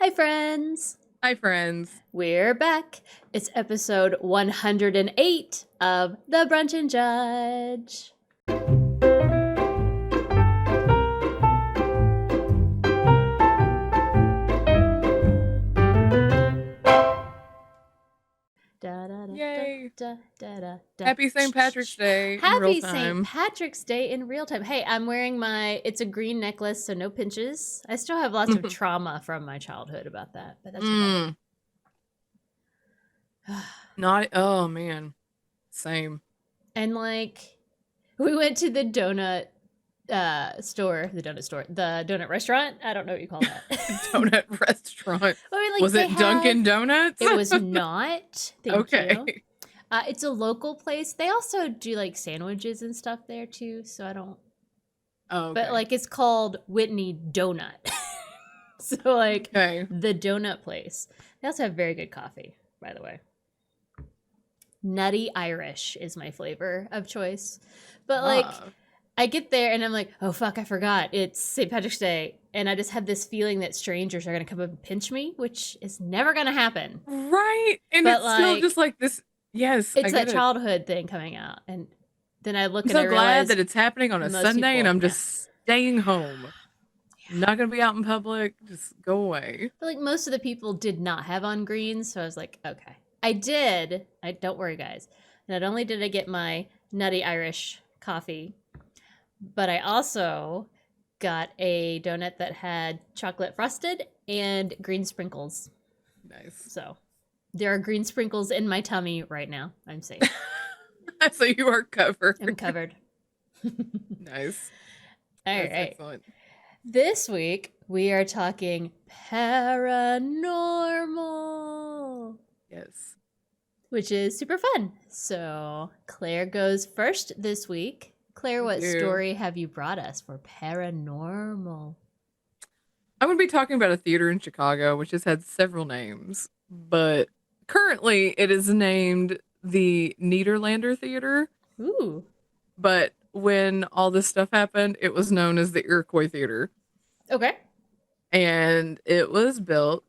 Hi, friends. Hi, friends. We're back. It's episode 108 of the Brunch and Judge. Yay. Happy St. Patrick's Day in real Happy time. St. Patrick's Day in real time. Hey, I'm wearing it's a green necklace, so no pinches. I still have lots of trauma from my childhood about that, but that's whatever. Oh man, same. And we went to the donut restaurant. I don't know what you call that. Donut restaurant. Was it Dunkin' Donuts? It was not. Thank you. Okay. It's a local place. They also do sandwiches and stuff there too. So I don't. Oh. Okay. But it's called Whitney Donut. So the donut place. They also have very good coffee, by the way. Nutty Irish is my flavor of choice. But I get there and I'm like, oh fuck, I forgot. It's St. Patrick's Day. And I just have this feeling that strangers are going to come up and pinch me, which is never going to happen. Right. And it's still just this. Yes. It's that childhood thing coming out. And then I look and I realize. I'm so glad that it's happening on a Sunday and I'm just staying home. Yeah. Not going to be out in public. Just go away. But most of the people did not have on greens. So I was like, okay. I did. Don't worry, guys. Not only did I get my Nutty Irish coffee, but I also got a donut that had chocolate frosted and green sprinkles. Nice. So there are green sprinkles in my tummy right now. I'm safe. So you are covered. I'm covered. Nice. All right. Excellent. This week we are talking paranormal. Yes. Which is super fun. So Claire goes first this week. Claire, what story have you brought us for paranormal? I'm going to be talking about a theater in Chicago, which has had several names, but currently it is named the Nederlander Theater. Ooh. But when all this stuff happened, it was known as the Iroquois Theater. Okay. And it was built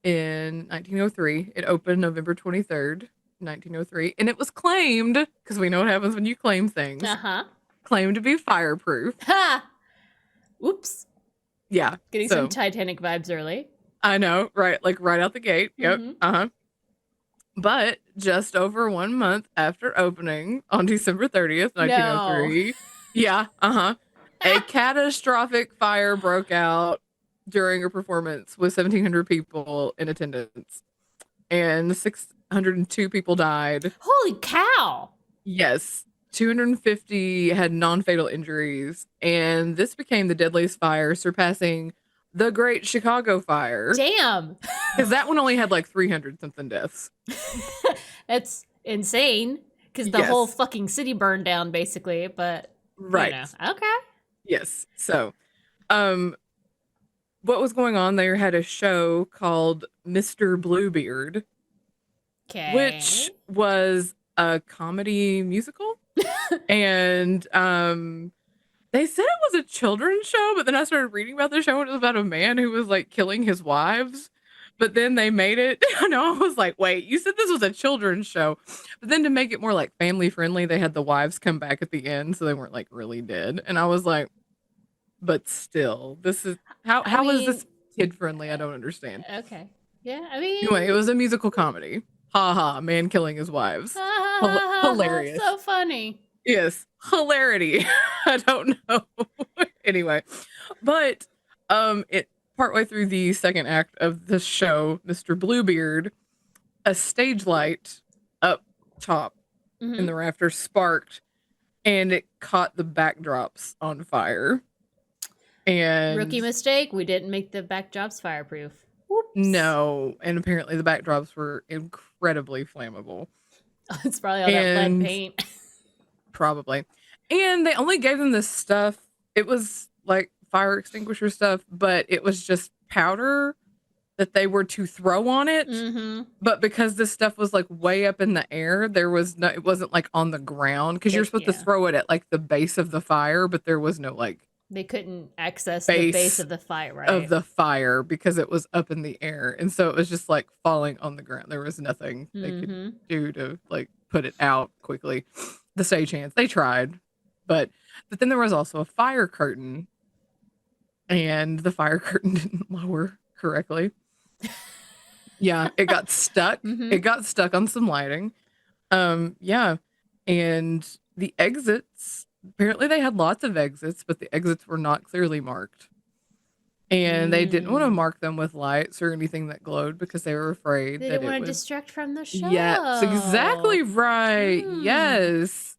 in 1903. It opened November 23rd, 1903. And it was claimed, because we know what happens when you claim things. Uh-huh. Claimed to be fireproof. Ha! Oops. Yeah. Getting some Titanic vibes early. I know, right? Right out the gate. Yep. Mm-hmm. Uh-huh. But just over 1 month after opening on December 30th, 1903. No. Yeah. Uh-huh. A catastrophic fire broke out during a performance with 1,700 people in attendance. And 602 people died. Holy cow! Yes. 250 had non-fatal injuries, and this became the deadliest fire, surpassing the Great Chicago Fire. Damn! Because that one only had 300-something deaths. That's insane, because the whole fucking city burned down, basically, but... Right. Okay. Yes. So, what was going on there had a show called Mr. Bluebeard. Okay. Which was a comedy musical. And they said it was a children's show, but then I started reading about the show and it was about a man who was killing his wives. But then they made it. I was like, wait, you said this was a children's show. But then to make it more family friendly, they had the wives come back at the end, so they weren't really dead. And I was like, but still, this is how is this kid friendly? I don't understand. Okay. Yeah, I mean, anyway, it was a musical comedy. Ha ha, man killing his wives. Hilarious. So funny. Yes, hilarity. I don't know. Anyway, but it partway through the second act of the show, Mr. Bluebeard, a stage light up top in the rafters sparked, and it caught the backdrops on fire. And rookie mistake, we didn't make the backdrops fireproof. Whoops. No, and apparently the backdrops were incredibly flammable. It's probably all that lead paint. Probably. And they only gave them this stuff. It was fire extinguisher stuff, but it was just powder that they were to throw on it. Mm-hmm. But because this stuff was way up in the air, it wasn't on the ground, because you're supposed to throw it at the base of the fire, but there was no They couldn't access the base of the fire, right? Of the fire because it was up in the air. And so it was just like falling on the ground. There was nothing they could do to like put it out quickly. The stagehands, they tried, but then there was also a fire curtain, and the fire curtain didn't lower correctly. Yeah, it got stuck. It got stuck on some lighting. Yeah. And the exits, apparently they had lots of exits, but the exits were not clearly marked. And they didn't want to mark them with lights or anything that glowed because they were afraid they that didn't want to distract from the show. Yeah, that's exactly right. Yes.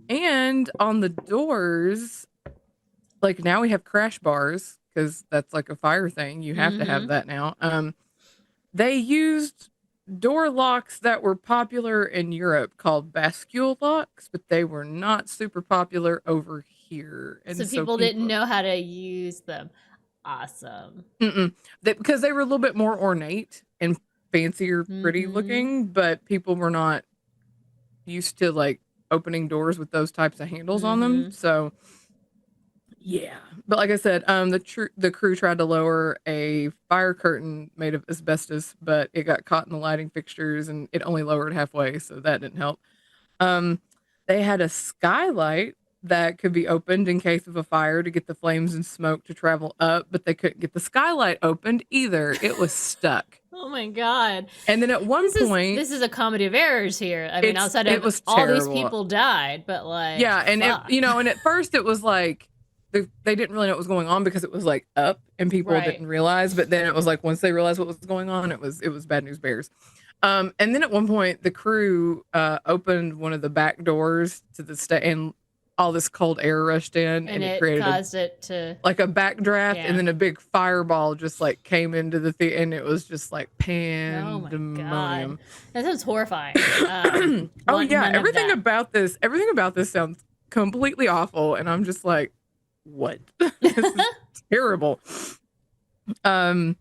And on the doors, like now we have crash bars because that's like a fire thing. You have to have that now. They used door locks that were popular in Europe called bascule locks, but they were not super popular over here. And so people didn't know how to use them. Awesome. Because they were a little bit more ornate and fancier, pretty looking, but people were not used to like opening doors with those types of handles on them. So yeah, but like I said, the crew tried to lower a fire curtain made of asbestos, but it got caught in the lighting fixtures and it only lowered halfway, so that didn't help. They had a skylight that could be opened in case of a fire to get the flames and smoke to travel up, but they couldn't get the skylight opened either. It was stuck. Oh my God. And then at one point... This is a comedy of errors here. I mean, outside of all these people died, but like... Yeah, and and at first it was like, they didn't really know what was going on because it was like up and people didn't realize, but then it was like once they realized what was going on, it was bad news bears. And then at one point the crew opened one of the back doors to the stage and all this cold air rushed in and it created caused it to like a backdraft, and then a big fireball just like came into the theater, and it was just like pandemonium. Oh my God. That sounds horrifying. Oh yeah, everything about this sounds completely awful, and I'm just like, what? This is terrible. The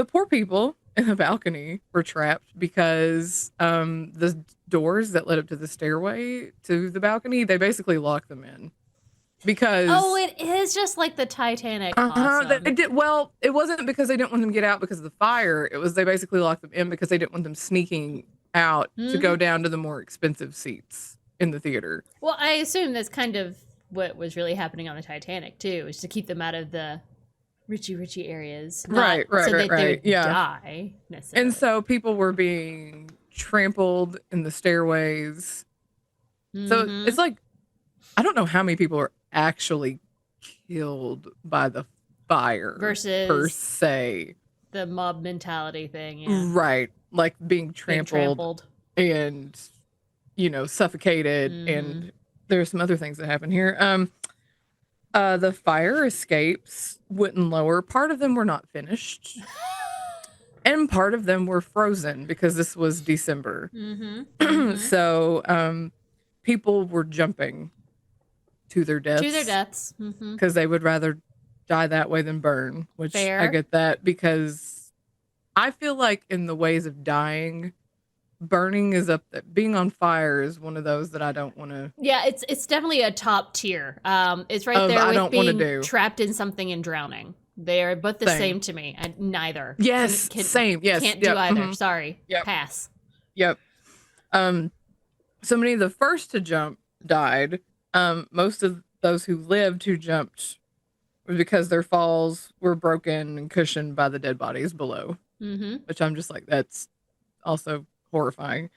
poor people in the balcony were trapped because the doors that led up to the stairway to the balcony, they basically locked them in because it is just like the Titanic. Awesome. It wasn't because they didn't want them to get out because of the fire. It was they basically locked them in because they didn't want them sneaking out to go down to the more expensive seats in the theater. Well, I assume that's kind of what was really happening on the Titanic too, is to keep them out of the richy areas, right, so that they would yeah, die necessarily. And so people were being trampled in the stairways. So it's like, I don't know how many people are actually killed by the fire versus per se the mob mentality thing, right, like being trampled and suffocated. And there's some other things that happen here. The fire escapes wouldn't lower. Part of them were not finished. And part of them were frozen because this was December. So people were jumping to their deaths. Because they would rather die that way than burn, which I get that, because I feel like in the ways of dying, burning is up there. Being on fire is one of those that I don't want to. Yeah, it's definitely a top tier. It's right there with being trapped in something and drowning. They are both the same to me. Neither. Yes, same. Yes, can't do either. Sorry. Pass. Yep. So many of the first to jump died. Most of those who lived who jumped because their falls were broken and cushioned by the dead bodies below. Which I'm just like, that's also horrifying.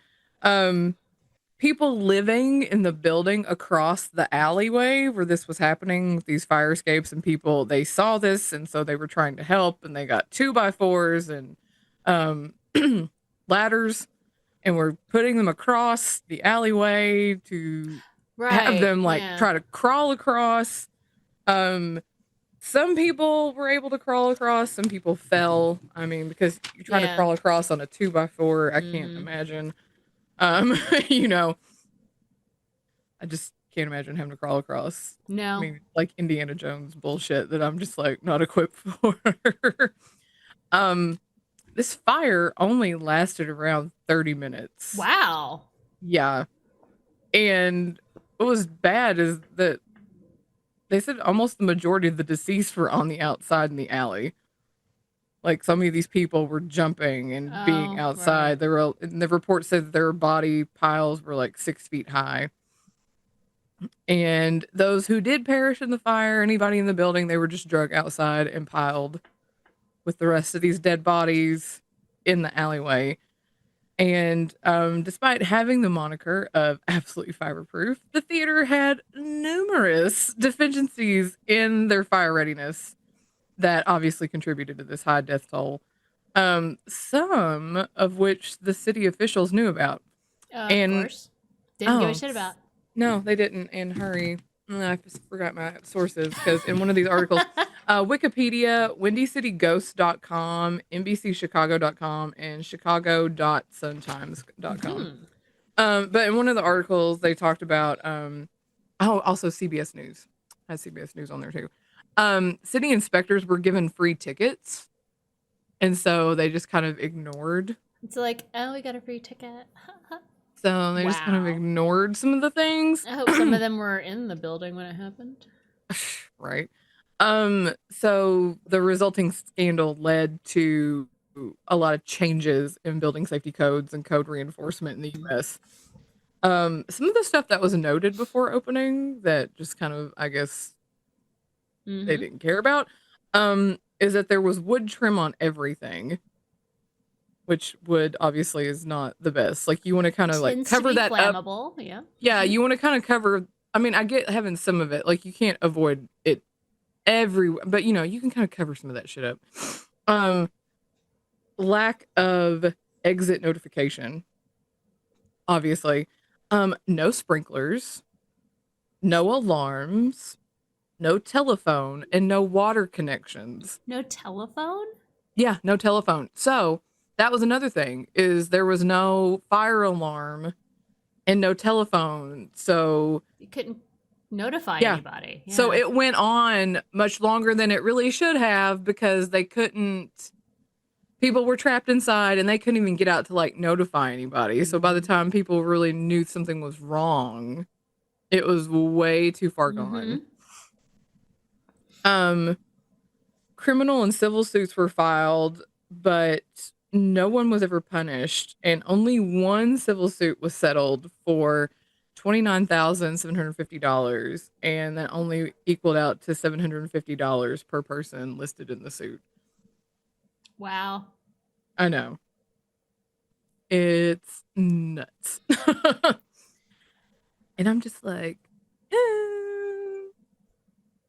People living in the building across the alleyway where this was happening, these fire escapes, and people, they saw this, and so they were trying to help, and they got 2x4s and ladders, and were putting them across the alleyway to have them try to crawl across. Some people were able to crawl across, some people fell. I mean, because you're trying to crawl across on a 2x4, I can't imagine. I just can't imagine having to crawl across. No. I mean, like Indiana Jones bullshit that I'm just like not equipped for. This fire only lasted around 30 minutes. Wow. Yeah. And what was bad is that They said almost the majority of the deceased were on the outside in the alley. Like some of these people were jumping and being Oh, right. outside. And the report said that their body piles were like 6 feet high. And those who did perish in the fire, anybody in the building, they were just drug outside and piled with the rest of these dead bodies in the alleyway. And despite having the moniker of absolutely fireproof, the theater had numerous deficiencies in their fire readiness that obviously contributed to this high death toll. Some of which the city officials knew about. Of And course. Didn't give a oh, shit about. no, they didn't. And hurry. I just forgot my sources because in one of these articles, Wikipedia, WindyCityGhost.com, NBCChicago.com, and Chicago.suntimes.com. Hmm. But in one of the articles, they talked about, also CBS News. Has CBS News on there too. City inspectors were given free tickets. And so they just kind of ignored. It's like, oh, we got a free ticket. So they just kind of ignored some of the things. I hope some of them were in the building when it happened. Right. So the resulting scandal led to a lot of changes in building safety codes and code reinforcement in the US. Some of the stuff that was noted before opening that just kind of, I guess, they didn't care about, is that there was wood trim on everything. Which wood obviously is not the best. Like you want to kind of like cover that flammable, up. Yeah. Yeah, you want to kind of cover. I mean, I get having some of it. Like you can't avoid it but you can kind of cover some of that shit up. Lack of exit notification. Obviously. No sprinklers, no alarms, no telephone, and no water connections. No telephone? Yeah, no telephone. So that was another thing, is there was no fire alarm and no telephone. So you couldn't notify anybody. Yeah. So it went on much longer than it really should have because people were trapped inside and they couldn't even get out to like notify anybody. So by the time people really knew something was wrong, it was way too far gone. Criminal and civil suits were filed, but no one was ever punished, and only one civil suit was settled for $29,750, and that only equaled out to $750 per person listed in the suit. Wow. I know. It's nuts. And I'm just like,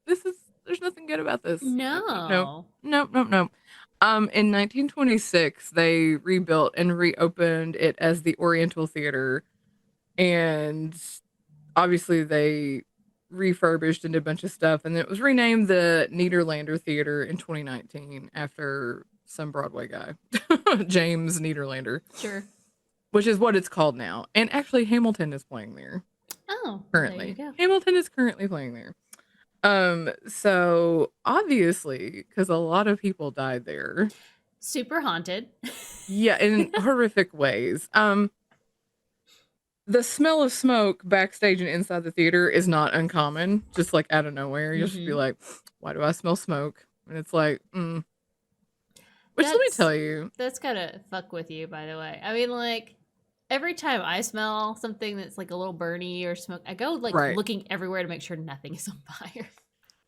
there's nothing good about this. No. No. In 1926, they rebuilt and reopened it as the Oriental Theater, and obviously they refurbished and did a bunch of stuff, and it was renamed the Nederlander Theater in 2019 after some Broadway guy, James Nederlander. Sure. Which is what it's called now. And actually, Hamilton is playing there. Oh, currently. There you go. Hamilton is currently playing there. So obviously, because a lot of people died there. Super haunted. Yeah, in horrific ways. The smell of smoke backstage and inside the theater is not uncommon. Just like out of nowhere, you'll just be like, "Why do I smell smoke?" And it's like, Which let me tell you, that's gotta fuck with you. By the way, I mean, like every time I smell something that's like a little burny or smoke, I go like looking everywhere to make sure nothing is on fire.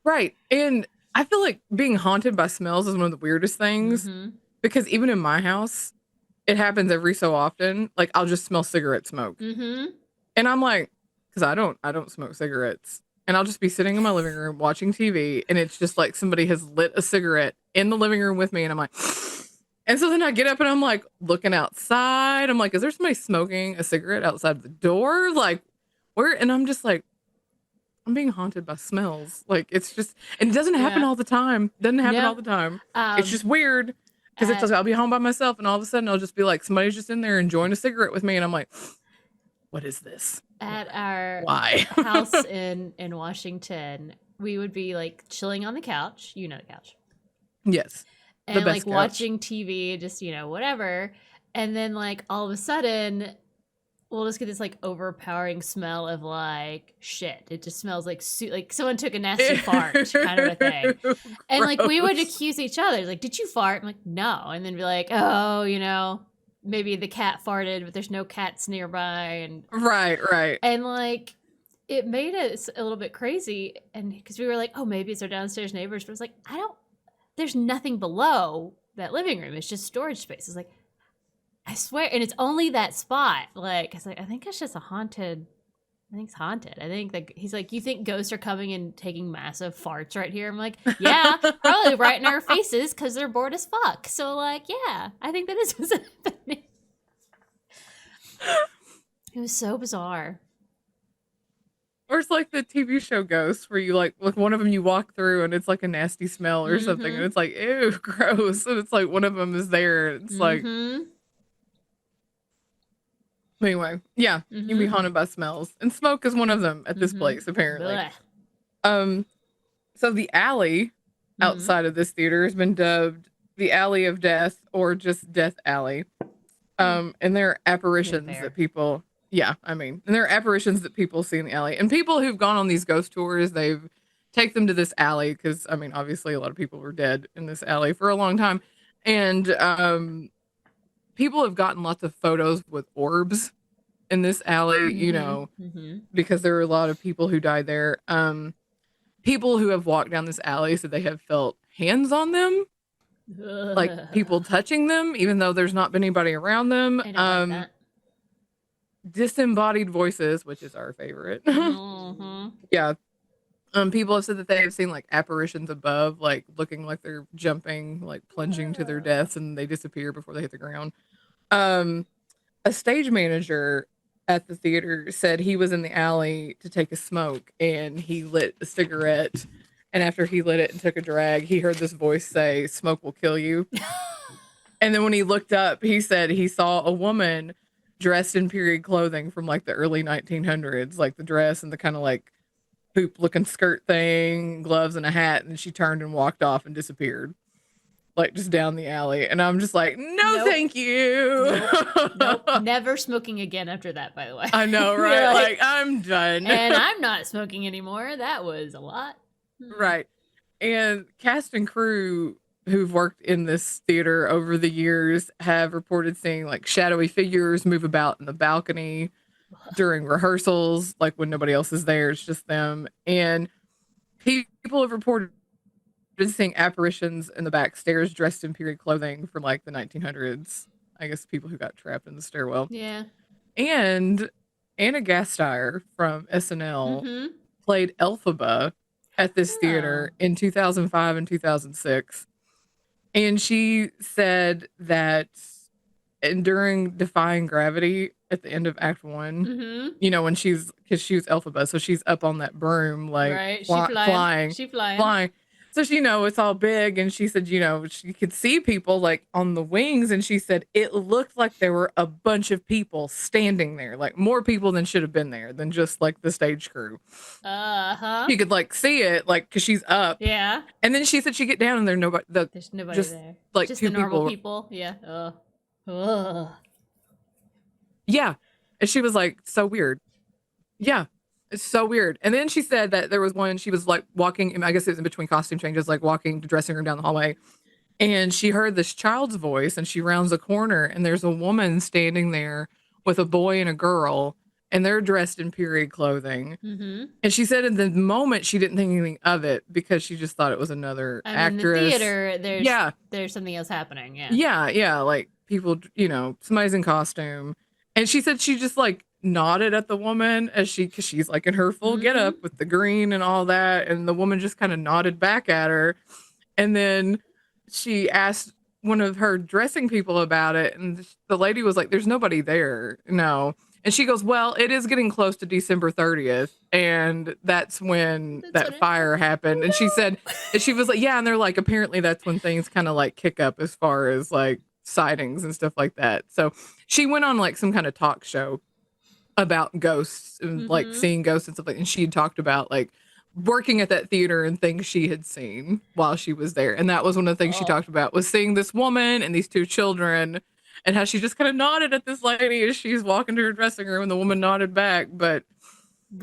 Right. And I feel like being haunted by smells is one of the weirdest things because even in my house, it happens every so often. Like I'll just smell cigarette smoke. And I'm like, because I don't smoke cigarettes. And I'll just be sitting in my living room watching TV, and it's just like somebody has lit a cigarette in the living room with me, and I'm like, and so then I get up and I'm like looking outside. I'm like, is there somebody smoking a cigarette outside the door? Like, where? And I'm just like, I'm being haunted by smells. Like, it's just, and it doesn't happen all the time. Doesn't happen all the time. It's just weird because it's just, I'll be home by myself, and all of a sudden I'll just be like, somebody's just in there enjoying a cigarette with me, and I'm like, what is this? At our house in Washington, we would be like chilling on the couch, the couch. Yes. And like watching TV, just, whatever. And then like all of a sudden, we'll just get this like overpowering smell of like shit. It just smells like like someone took a nasty fart kind of a thing. And like we would accuse each other, like, did you fart? I'm like, no. And then be like, oh, you know, maybe the cat farted, but there's no cats nearby. And right. And like it made us a little bit crazy. And because we were like, oh, maybe it's our downstairs neighbors. But it was like, there's nothing below that living room. It's just storage space. It's like, I swear, and it's only that spot. Like, it's like, I think it's just I think it's haunted. I think like he's like, you think ghosts are coming and taking massive farts right here? I'm like, yeah, probably right in our faces because they're bored as fuck. So like, yeah, I think that is what's happening. It was so bizarre. Or it's like the TV show Ghosts, where you like one of them you walk through and it's like a nasty smell or something, and it's like, ew, gross. And it's like one of them is there. It's like. Anyway, yeah, you can be haunted by smells, and smoke is one of them at this place apparently. Blech. So the alley outside of this theater has been dubbed the Alley of Death or just Death Alley. And there are apparitions that people, and there are apparitions that people see in the alley, and people who've gone on these ghost tours, they've take them to this alley because I mean, obviously, a lot of people were dead in this alley for a long time, and people have gotten lots of photos with orbs in this alley, you know, because there were a lot of people who died there. People who have walked down this alley said they have felt hands on them, like people touching them, even though there's not been anybody around them. I don't like that. Disembodied voices, which is our favorite. Yeah. People have said that they have seen like apparitions above, like looking like they're jumping, like plunging to their deaths, and they disappear before they hit the ground. A stage manager at the theater said he was in the alley to take a smoke, and he lit a cigarette, and after he lit it and took a drag, he heard this voice say, "Smoke will kill you." And then when he looked up, he said he saw a woman dressed in period clothing from like the early 1900s, like the dress and the kind of like hoop looking skirt thing, gloves and a hat, and she turned and walked off and disappeared, like just down the alley. And I'm just like, no, thank you. Nope. Never smoking again after that, by the way. I know, right? Like, I'm done. And I'm not smoking anymore. That was a lot. Right. And cast and crew who've worked in this theater over the years have reported seeing like shadowy figures move about in the balcony during rehearsals, like when nobody else is there, it's just them. And people have reported seeing apparitions in the back stairs dressed in period clothing from like the 1900s. I guess people who got trapped in the stairwell. Yeah. And Anna Gasteyer from SNL played Elphaba at this theater in 2005 and 2006. And she said that during Defying Gravity at the end of Act 1, you know, when because she was Elphaba, so she's up on that broom, like flying. She's flying. So she, you know, it's all big, and she said, you know, she could see people like on the wings, and she said it looked like there were a bunch of people standing there, like more people than should have been there than just like the stage crew. You could like see it, like because she's up. Yeah. And then she said she get down and there's nobody there. Like just two the normal people. Yeah. Yeah. And she was like, so weird. Yeah. It's so weird. And then she said that there was one, she was like walking, I guess it was in between costume changes, like walking the dressing room down the hallway. And she heard this child's voice, and she rounds a corner, and there's a woman standing there with a boy and a girl, and they're dressed in period clothing. And she said in the moment she didn't think anything of it because she just thought it was another actress. In the theater, there's something else happening. Yeah. Like people, you know, somebody's in costume. And she said she just like nodded at the woman because she's like in her full getup with the green and all that, and the woman just kind of nodded back at her. And then she asked one of her dressing people about it, and the lady was like, there's nobody there. No. And she goes, well, it is getting close to December 30th, and that's when that fire happened. And she said, and she was like, yeah, and they're like, apparently that's when things kind of like kick up as far as like sightings and stuff like that. So she went on like some kind of talk show about ghosts and like seeing ghosts and stuff like that. And she had talked about like working at that theater and things she had seen while she was there. And that was one of the things she talked about, was seeing this woman and these two children and how she just kind of nodded at this lady as she's walking to her dressing room, and the woman nodded back. But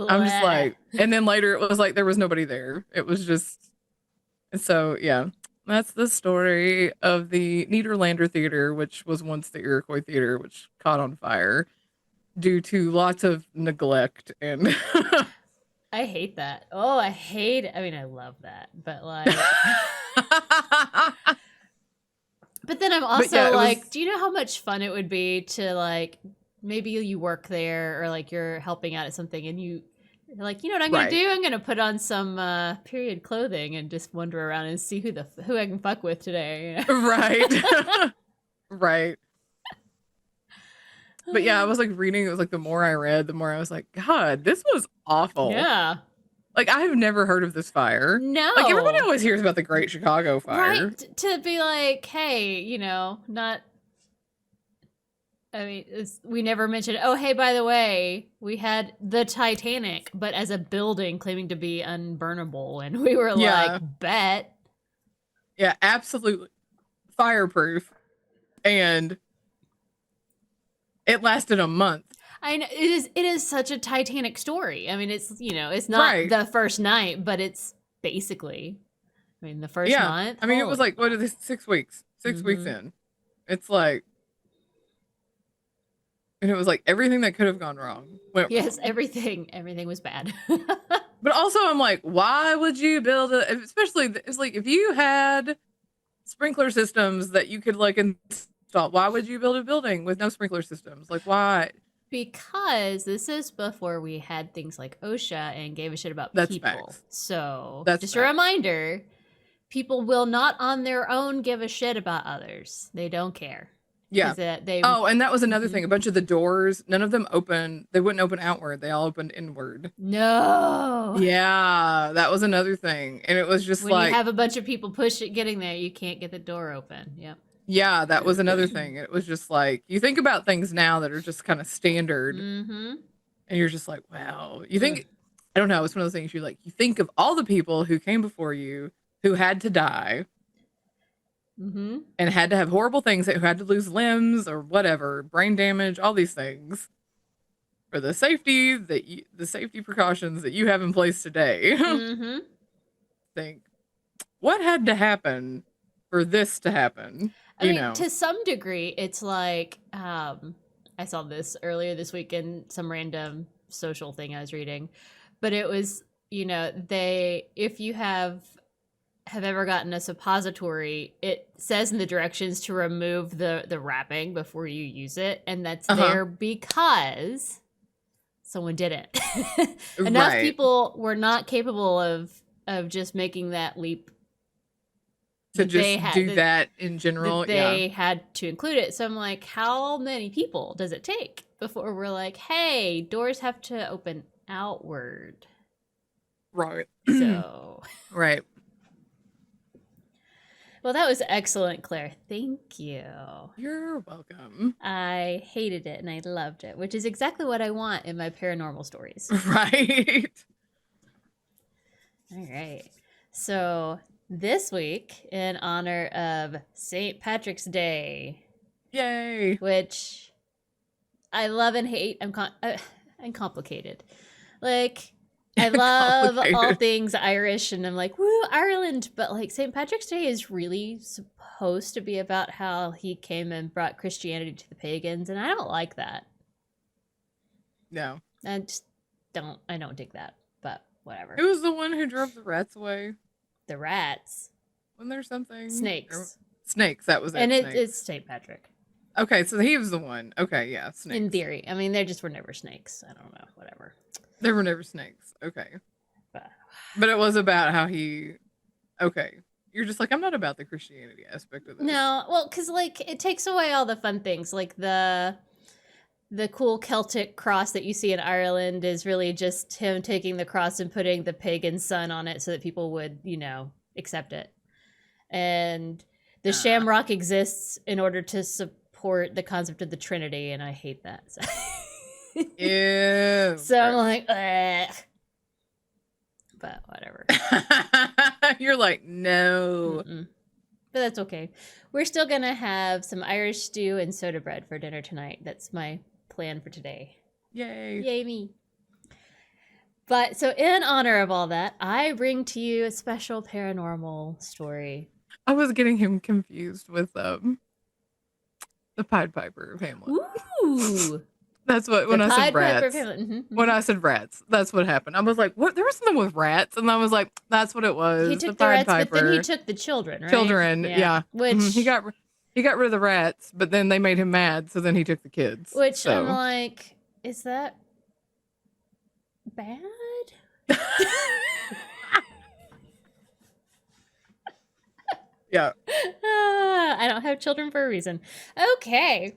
I'm just Blah. like, and then later it was like there was nobody there. It was just, and so yeah, that's the story of the Nederlander Theater, which was once the Iroquois Theater, which caught on fire due to lots of neglect and. I hate that. Oh, I hate it. I mean, I love that, but like, but then I'm also yeah, like, do you know how much fun it would be to like, maybe you work there or like you're helping out at something and you're like, you know what I'm gonna do? I'm gonna put on some period clothing and just wander around and see who I can fuck with today. Right. Right. But yeah, I was like reading, it was like the more I read, the more I was like, God, this was awful. Yeah. Like I have never heard of this fire. No. Like everybody always hears about the Great Chicago Fire. Right. To be like, hey, you know, not. I mean, we never mentioned, oh, hey, by the way, we had the Titanic, but as a building claiming to be unburnable. And we were like, bet. Yeah, absolutely. Fireproof. And it lasted a month. I know it is such a Titanic story. I mean, it's, you know, it's not the first night, but it's basically, I mean, the first month. I mean, it was like, what are these 6 weeks? 6 weeks in. It's like, and it was like everything that could have gone wrong went wrong. Everything was bad. But also I'm like, why would you build especially, it's like if you had sprinkler systems that you could like install, why would you build a building with no sprinkler systems? Like why? Because this is before we had things like OSHA and gave a shit about people. Facts. So That's just facts. a reminder, people will not on their own give a shit about others. They don't care. Yeah. And that was another thing. A bunch of the doors, none of them open. They wouldn't open outward. They all opened inward. No. Yeah, that was another thing. And it was just when you have a bunch of people getting there, you can't get the door open. Yep. Yeah, that was another thing. It was just like, you think about things now that are just kind of standard. Mm-hmm. And you're just like, wow. You think, I don't know, it's one of those things you think of all the people who came before you who had to die. Mm-hmm. And had to have horrible things, who had to lose limbs or whatever, brain damage, all these things. For the safety the safety precautions that you have in place today. Mm-hmm. Think, what had to happen for this to happen? I mean, to some degree, it's like, I saw this earlier this week in some random social thing I was reading, but it was, you know, if you have ever gotten a suppository, it says in the directions to remove the wrapping before you use it, and that's there because someone did it. Enough people were not capable of just making that leap to just do that in general. They had to include it. So I'm like, how many people does it take before we're like, hey, doors have to open outward? Right. So. Right. Well, that was excellent, Claire. Thank you. You're welcome. I hated it and I loved it, which is exactly what I want in my paranormal stories. Right. All right. So this week, in honor of St. Patrick's Day. Yay. Which I love and hate. I'm complicated. Like, I love all things Irish, and I'm like, woo, Ireland. But like, St. Patrick's Day is really supposed to be about how he came and brought Christianity to the pagans, and I don't like that. No. I don't dig that, but whatever. Who was the one who drove the rats away? The rats. Wasn't there something? Snakes. Snakes, that was it. And it's St. Patrick. Okay, so he was the one. Okay, yeah, snakes. In theory. I mean, there just were never snakes. I don't know, whatever. There were never snakes. Okay. But it was about how he... Okay. You're just like, I'm not about the Christianity aspect of this. No, well, because, like, it takes away all the fun things. Like, the cool Celtic cross that you see in Ireland is really just him taking the cross and putting the pagan sun on it so that people would, you know, accept it. And the shamrock exists in order to support the concept of the Trinity, and I hate that. So, Ew. So I'm like, ugh. But whatever. You're like, no. Mm-mm. But that's okay. We're still going to have some Irish stew and soda bread for dinner tonight. That's my plan for today. Yay. Yay me. But so in honor of all that, I bring to you a special paranormal story. I was getting him confused with the Pied Piper of Hamlet. Ooh. That's what when I said rats. When I said rats, that's what happened. I was like, "What? There was something with rats," and I was like, "That's what it was." He took the Pied rats, Piper. but then he took the children, right? Children, yeah. Which he got rid of the rats, but then they made him mad, so then he took the kids. Which I'm like, is that bad? Yeah. I don't have children for a reason. Okay.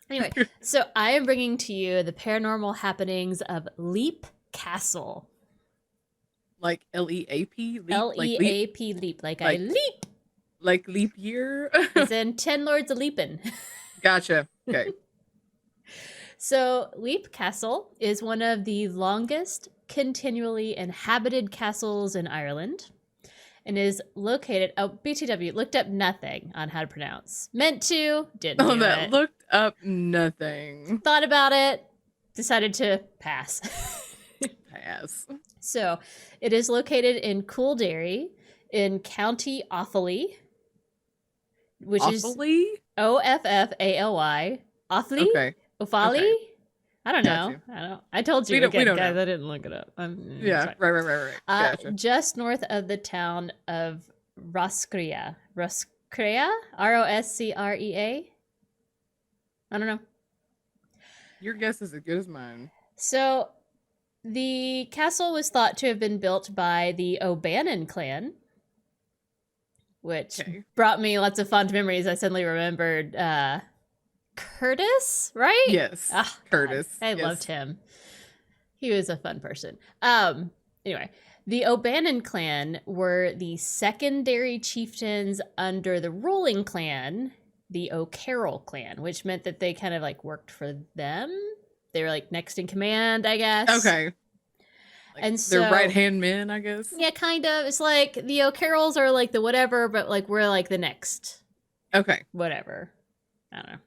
Anyway, so I am bringing to you the paranormal happenings of Leap Castle. Like L-E-A-P? L-E-A-P, leap. Like I leap. Like leap year? As in 10 Lords of Leapin'. Gotcha. Okay. So Leap Castle is one of the longest continually inhabited castles in Ireland. And is located. Oh, BTW looked up nothing on how to pronounce. Meant to, didn't do it. Looked up nothing. Thought about it, decided to pass. Pass. So, it is located in Coolderry in County Offaly, which Offaly? is Offally. Offaly? Okay. Offaly? Okay. I don't know. I told you again, guys. Know. I didn't look it up. Yeah, right. Gotcha. Just north of the town of Roscrea. Roscrea? R-O-S-C-R-E-A? I don't know. Your guess is as good as mine. So, the castle was thought to have been built by the O'Bannon clan, which brought me lots of fond memories. I suddenly remembered Curtis, right? Yes. Curtis. God, I loved him. He was a fun person. Anyway, the O'Bannon clan were the secondary chieftains under the ruling clan, the O'Carroll clan, which meant that they kind of like worked for them. They were like next in command, I guess. Okay. Like and so they're right-hand men, I guess. Yeah, kind of. It's like the O'Carrolls are like the whatever, but like we're like the next. Okay. Whatever. I don't know.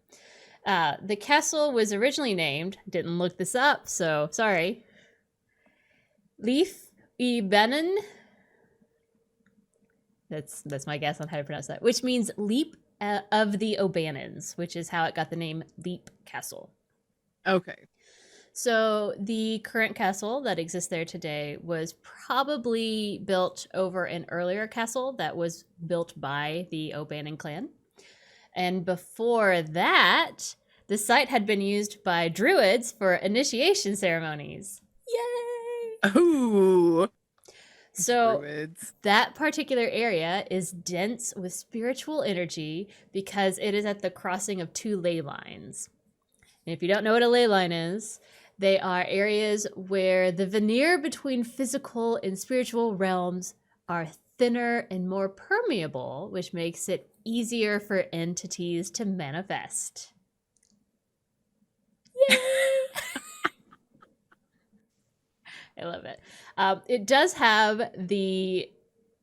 The castle was originally named, didn't look this up, so sorry, Leaf y Bannon. That's my guess on how to pronounce that, which means Leap of the O'Bannons, which is how it got the name Leap Castle. Okay. So the current castle that exists there today was probably built over an earlier castle that was built by the O'Bannon clan. And before that, the site had been used by druids for initiation ceremonies. Yay! Ooh. So druids. That particular area is dense with spiritual energy because it is at the crossing of two ley lines. And if you don't know what a ley line is, they are areas where the veneer between physical and spiritual realms are thinner and more permeable, which makes it easier for entities to manifest. Yay! I love it. It does have the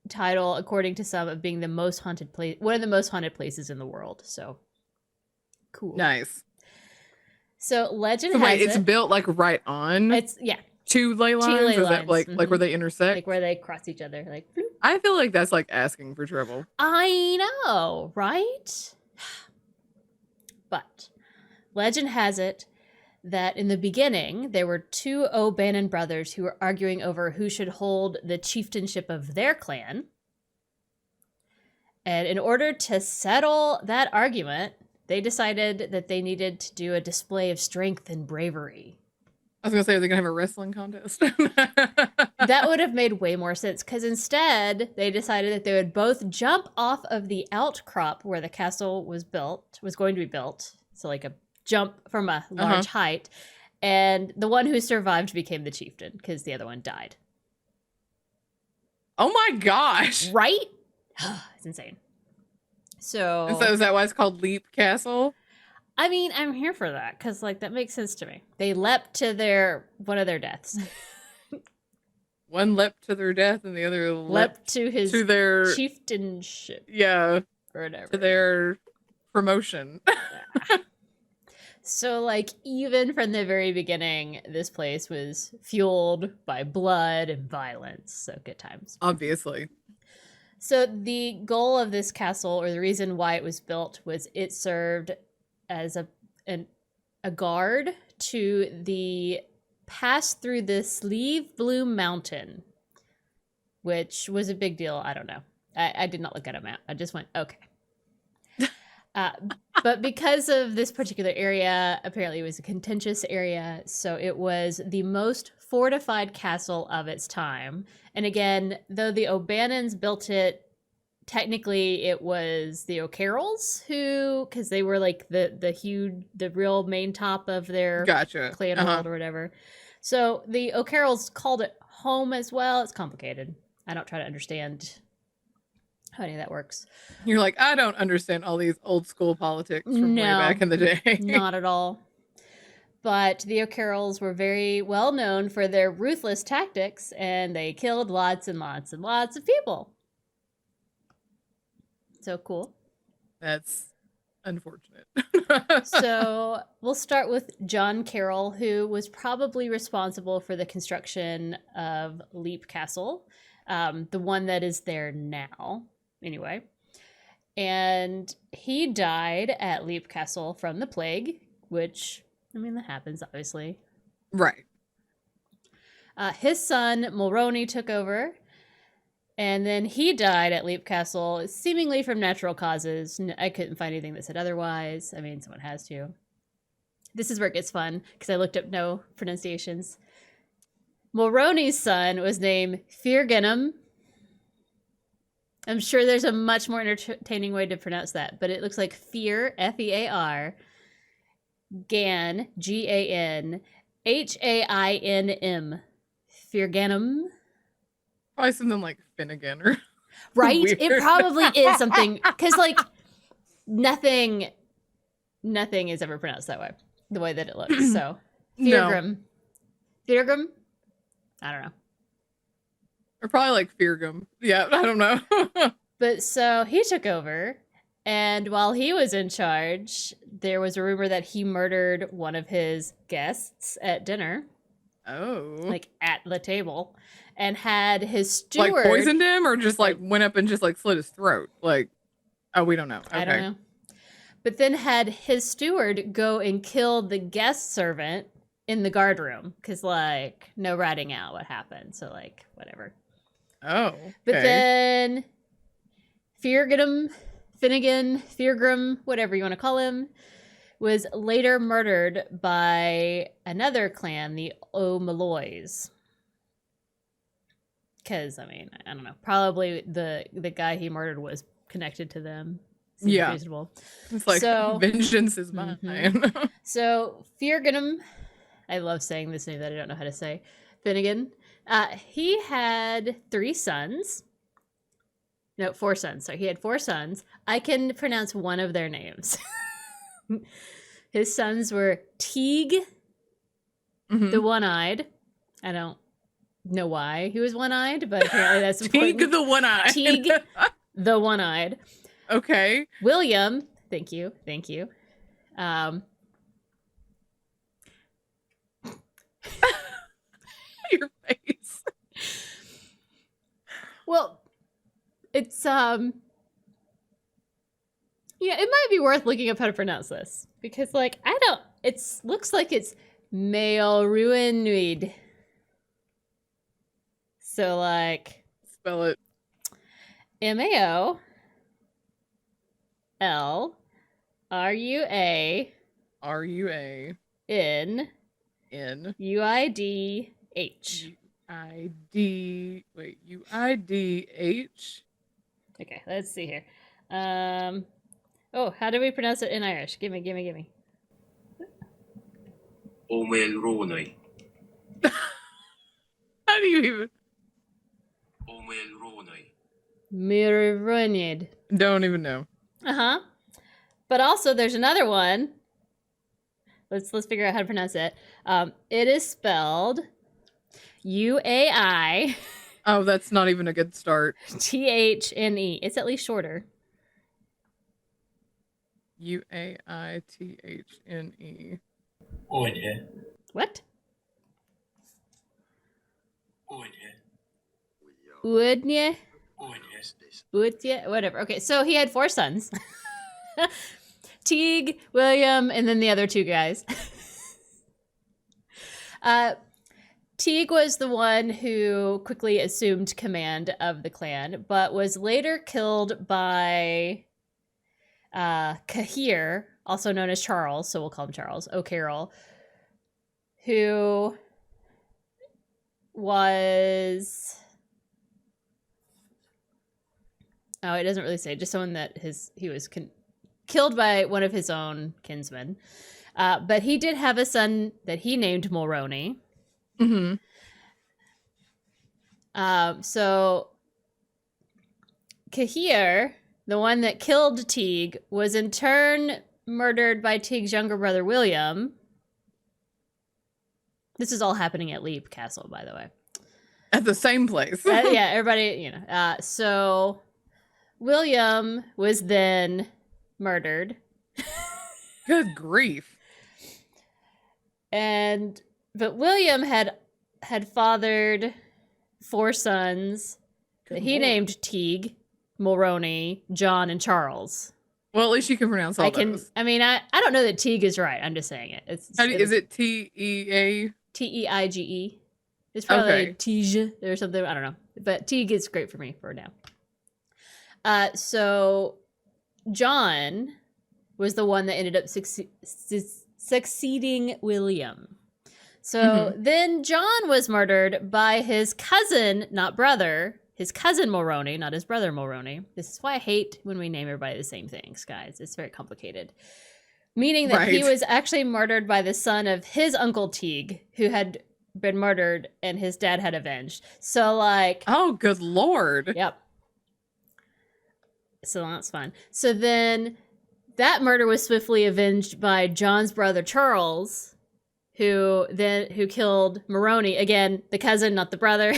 title, according to some, of being the most haunted place, one of the most haunted places in the world. So cool. Nice. So legend has it's built like right on. It's two ley lines. Is that like where they intersect? Like where they cross each other. Like bloop. I feel like that's like asking for trouble. I know, right? But legend has it that in the beginning there were two O'Bannon brothers who were arguing over who should hold the chieftainship of their clan. And in order to settle that argument, they decided that they needed to do a display of strength and bravery. I was going to say, are they going to have a wrestling contest? That would have made way more sense, because instead they decided that they would both jump off of the outcrop where the castle was going to be built. So like a jump from a large height. And the one who survived became the chieftain, because the other one died. Oh my gosh. Right? It's insane. So is that why it's called Leap Castle? I mean, I'm here for that because, like, that makes sense to me. They leapt to one of their deaths. One leapt to their death, and the other leapt to their chieftainship. Yeah, or whatever. To their promotion. So, like, even from the very beginning, this place was fueled by blood and violence. So, good times. Obviously. So, the goal of this castle, or the reason why it was built, was it served as a guard to the pass through the Sleeve Bloom Mountain, which was a big deal. I don't know. I did not look at a map. I just went, okay. But because of this particular area, apparently it was a contentious area, so it was the most fortified castle of its time. And again, though the O'Bannons built it, technically it was the O'Carrolls who, because they were like the real main top of their clan world or whatever. So the O'Carrolls called it home as well. It's complicated. I don't try to understand how any of that works. You're like, I don't understand all these old school politics from way back in the day. Not at all. But the O'Carrolls were very well known for their ruthless tactics, and they killed lots and lots and lots of people. So cool. That's unfortunate. So we'll start with John Carroll, who was probably responsible for the construction of Leap Castle, the one that is there now. Anyway, and he died at Leap Castle from the plague, which, I mean, that happens, obviously. Right. His son, Mulroney, took over, and then he died at Leap Castle, seemingly from natural causes. I couldn't find anything that said otherwise. I mean, someone has to. This is where it gets fun, because I looked up no pronunciations. Mulroney's son was named Feargenham. I'm sure there's a much more entertaining way to pronounce that, but it looks like Fear, F-E-A-R, Gan, G-A-N, H-A-I-N-M, Feargenham. Probably something like Finnegan or right? weird. It probably is something, because like nothing is ever pronounced that way, the way that it looks. So Feargrim. No. Feargrim? I don't know. Or probably like Feargum. Yeah, I don't know. But so he took over, and while he was in charge, there was a rumor that he murdered one of his guests at dinner. Oh. Like at the table. And had his steward... Like poisoned him, or just like went up and just like slit his throat? Like, oh, we don't know. Okay. I don't know. But then had his steward go and kill the guest servant in the guard room. Because like, no ratting out what happened. So like, whatever. Oh, okay. But then Finnegan, Feargrim, whatever you want to call him, was later murdered by another clan, the O'Malloys. Because, I mean, I don't know. Probably the guy he murdered was connected to them. Seems reasonable. It's like, vengeance is mine. Mm-hmm. So, Feargrim, I love saying this name that I don't know how to say, Finnegan, he had 4 sons. So he had 4 sons. I can pronounce one of their names. His sons were Teague, the one-eyed. I don't know why he was one-eyed, but apparently that's important. Teague the one-eyed. Teague the one-eyed. Okay. William, thank you. Your face. Well, it's yeah, it might be worth looking up how to pronounce this, because like it looks like it's Maolruinweed. So like spell it Maolrua N UIDH. UIDH. Okay, let's see here. Oh, how do we pronounce it in Irish? Give me. Omelronoi. How do you even? Omelronoi. Mirronid. Don't even know. But also, there's another one. Let's figure out how to pronounce it. It is spelled UAI. Oh, that's not even a good start. THNE. It's at least shorter. Uaithne. Oye. What? Oye. Woodnye? Oye. Woodye? Whatever. Okay, so he had 4 sons. Teague, William, and then the other 2 guys. Teague was the one who quickly assumed command of the clan, but was later killed by Cahir, also known as Charles, so we'll call him Charles O'Carroll, who was... Oh, it doesn't really say. Just someone that he was killed by one of his own kinsmen. But he did have a son that he named Mulroney. Mm-hmm. So Cahir, the one that killed Teague, was in turn murdered by Teague's younger brother, William. This is all happening at Leap Castle, by the way. At the same place. Yeah, everybody, you know. So William was then murdered. Good grief. But William had fathered 4 sons that he named Teague, Mulroney, John, and Charles. Well, at least you can pronounce all those. I mean, I don't know that Teague is right. I'm just saying it. Is it T-E-A? T-E-I-G-E. It's probably Teague or something. I don't know. But Teague is great for me for now. So John was the one that ended up succeeding William. So then John was murdered by his cousin, not brother, his cousin Mulroney, not his brother Mulroney. This is why I hate when we name everybody the same things, guys. It's very complicated. Meaning that he was actually murdered by the son of his uncle Teague, who had been murdered and his dad had avenged. So like... Oh, good Lord. Yep. So that's fun. So then that murder was swiftly avenged by John's brother Charles, who killed Mulroney. Again, the cousin, not the brother.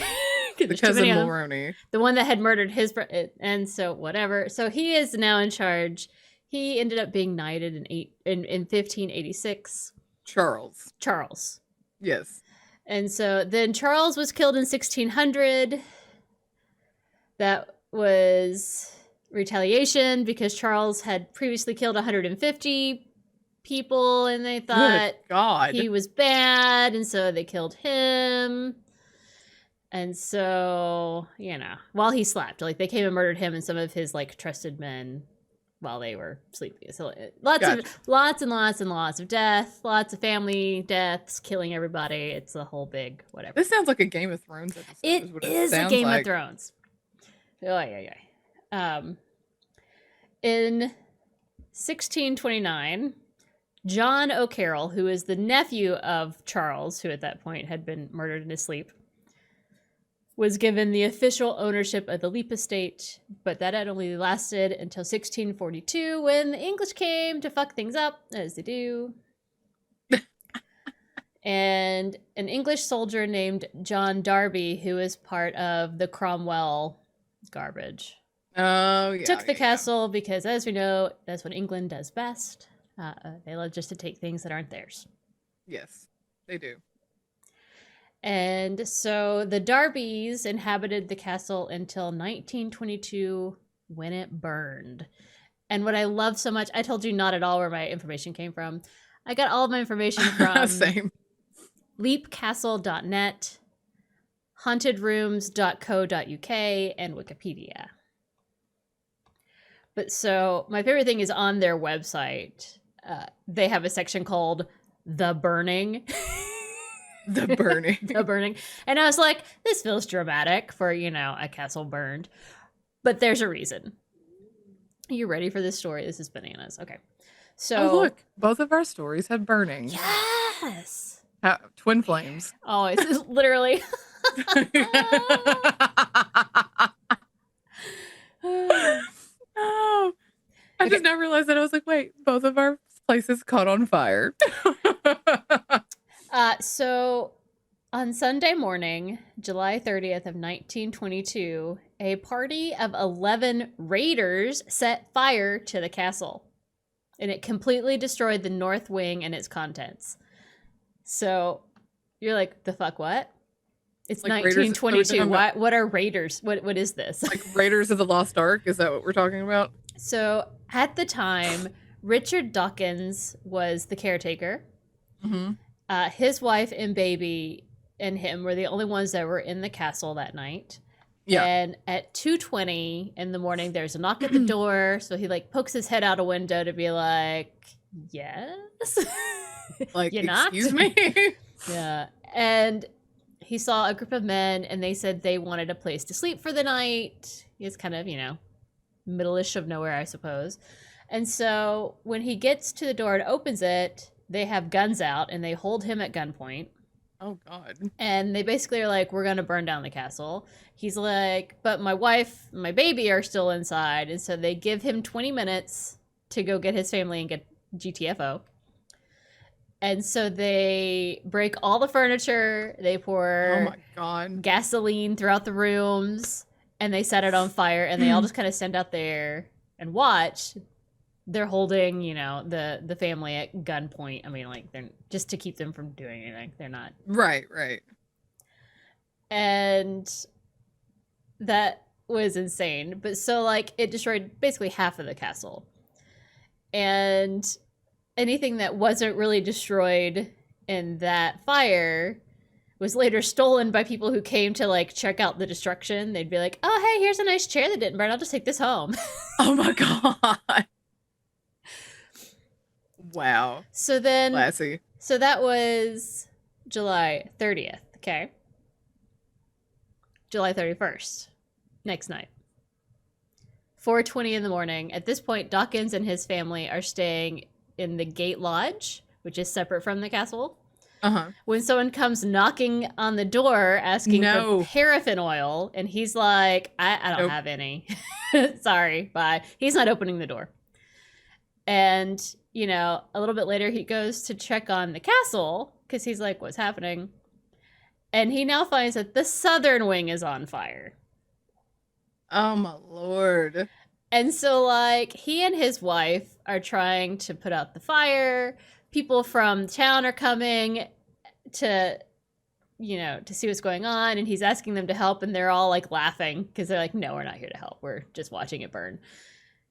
The cousin Mulroney. The one that had murdered his brother. And so whatever. So he is now in charge. He ended up being knighted in 1586. Charles. Yes. And so then Charles was killed in 1600. That was retaliation because Charles had previously killed 150 people and they thought he was bad, and so they killed him. And so, you know, while he slept, like they came and murdered him and some of his like trusted men while they were sleeping. So lots and lots of death, lots of family deaths, killing everybody. It's a whole big whatever. This sounds like a Game of Thrones episode. It is a Game of Thrones. Oh, yeah. In 1629, John O'Carroll, who is the nephew of Charles, who at that point had been murdered in his sleep, was given the official ownership of the Leap estate, but that had only lasted until 1642 when the English came to fuck things up, as they do. And an English soldier named John Darby, who was part of the Cromwell garbage, took the castle because, as we know, that's what England does best. They love just to take things that aren't theirs. Yes, they do. And so the Darbys inhabited the castle until 1922 when it burned. And what I love so much, I told you not at all where my information came from. I got all of my information from Same. leapcastle.net, hauntedrooms.co.uk, and Wikipedia. But so my favorite thing is on their website, they have a section called The Burning. The Burning. The Burning. And I was like, this feels dramatic for, you know, a castle burned. But there's a reason. Are you ready for this story? This is bananas. Okay. So look, both of our stories had burning. Yes. Twin flames. Oh, it's literally. Oh, I just now realized that. I was like, wait, both of our places caught on fire. So on Sunday morning, July 30th of 1922, a party of 11 raiders set fire to the castle. and it completely destroyed the north wing and its contents. So you're like, the fuck, what? It's Like Raiders- 1922. What are raiders? What is this? Like Raiders of the Lost Ark? Is that what we're talking about? So at the time, Richard Dawkins was the caretaker. Mm-hmm. His wife and baby and him were the only ones that were in the castle that night. Yeah. And at 2:20 in the morning, there's a knock at the door. So he like pokes his head out a window to be like, yes. Like, You're not? excuse me? Yeah. And he saw a group of men and they said they wanted a place to sleep for the night. It's kind of, middle-ish of nowhere, I suppose. And so when he gets to the door and opens it, they have guns out and they hold him at gunpoint. Oh, God. And they basically are like, we're going to burn down the castle. He's like, but my wife, my baby are still inside. And so they give him 20 minutes to go get his family and get GTFO. And so they break all the furniture. They pour Oh, my God. gasoline throughout the rooms. And they set it on fire. And they all just kind of stand out there and watch. They're holding, the family at gunpoint. I mean, like, they're just to keep them from doing anything. They're not. Right. And that was insane. But so, like, it destroyed basically half of the castle. And anything that wasn't really destroyed in that fire was later stolen by people who came to, like, check out the destruction. They'd be like, oh, hey, here's a nice chair that didn't burn. I'll just take this home. Oh, my God. Wow. So then, Classy. so that was July 30th, okay? July 31st, next night. 4:20 in the morning. At this point, Dawkins and his family are staying in the Gate Lodge, which is separate from the castle. Uh-huh. When someone comes knocking on the door asking No. for paraffin oil, and he's like, I don't Nope. have any. Sorry, bye. He's not opening the door. And, a little bit later, he goes to check on the castle because he's like, what's happening? And he now finds that the southern wing is on fire. Oh, my Lord. And so, like, he and his wife are trying to put out the fire. People from town are coming to, to see what's going on. And he's asking them to help. And they're all, like, laughing because they're like, no, we're not here to help. We're just watching it burn.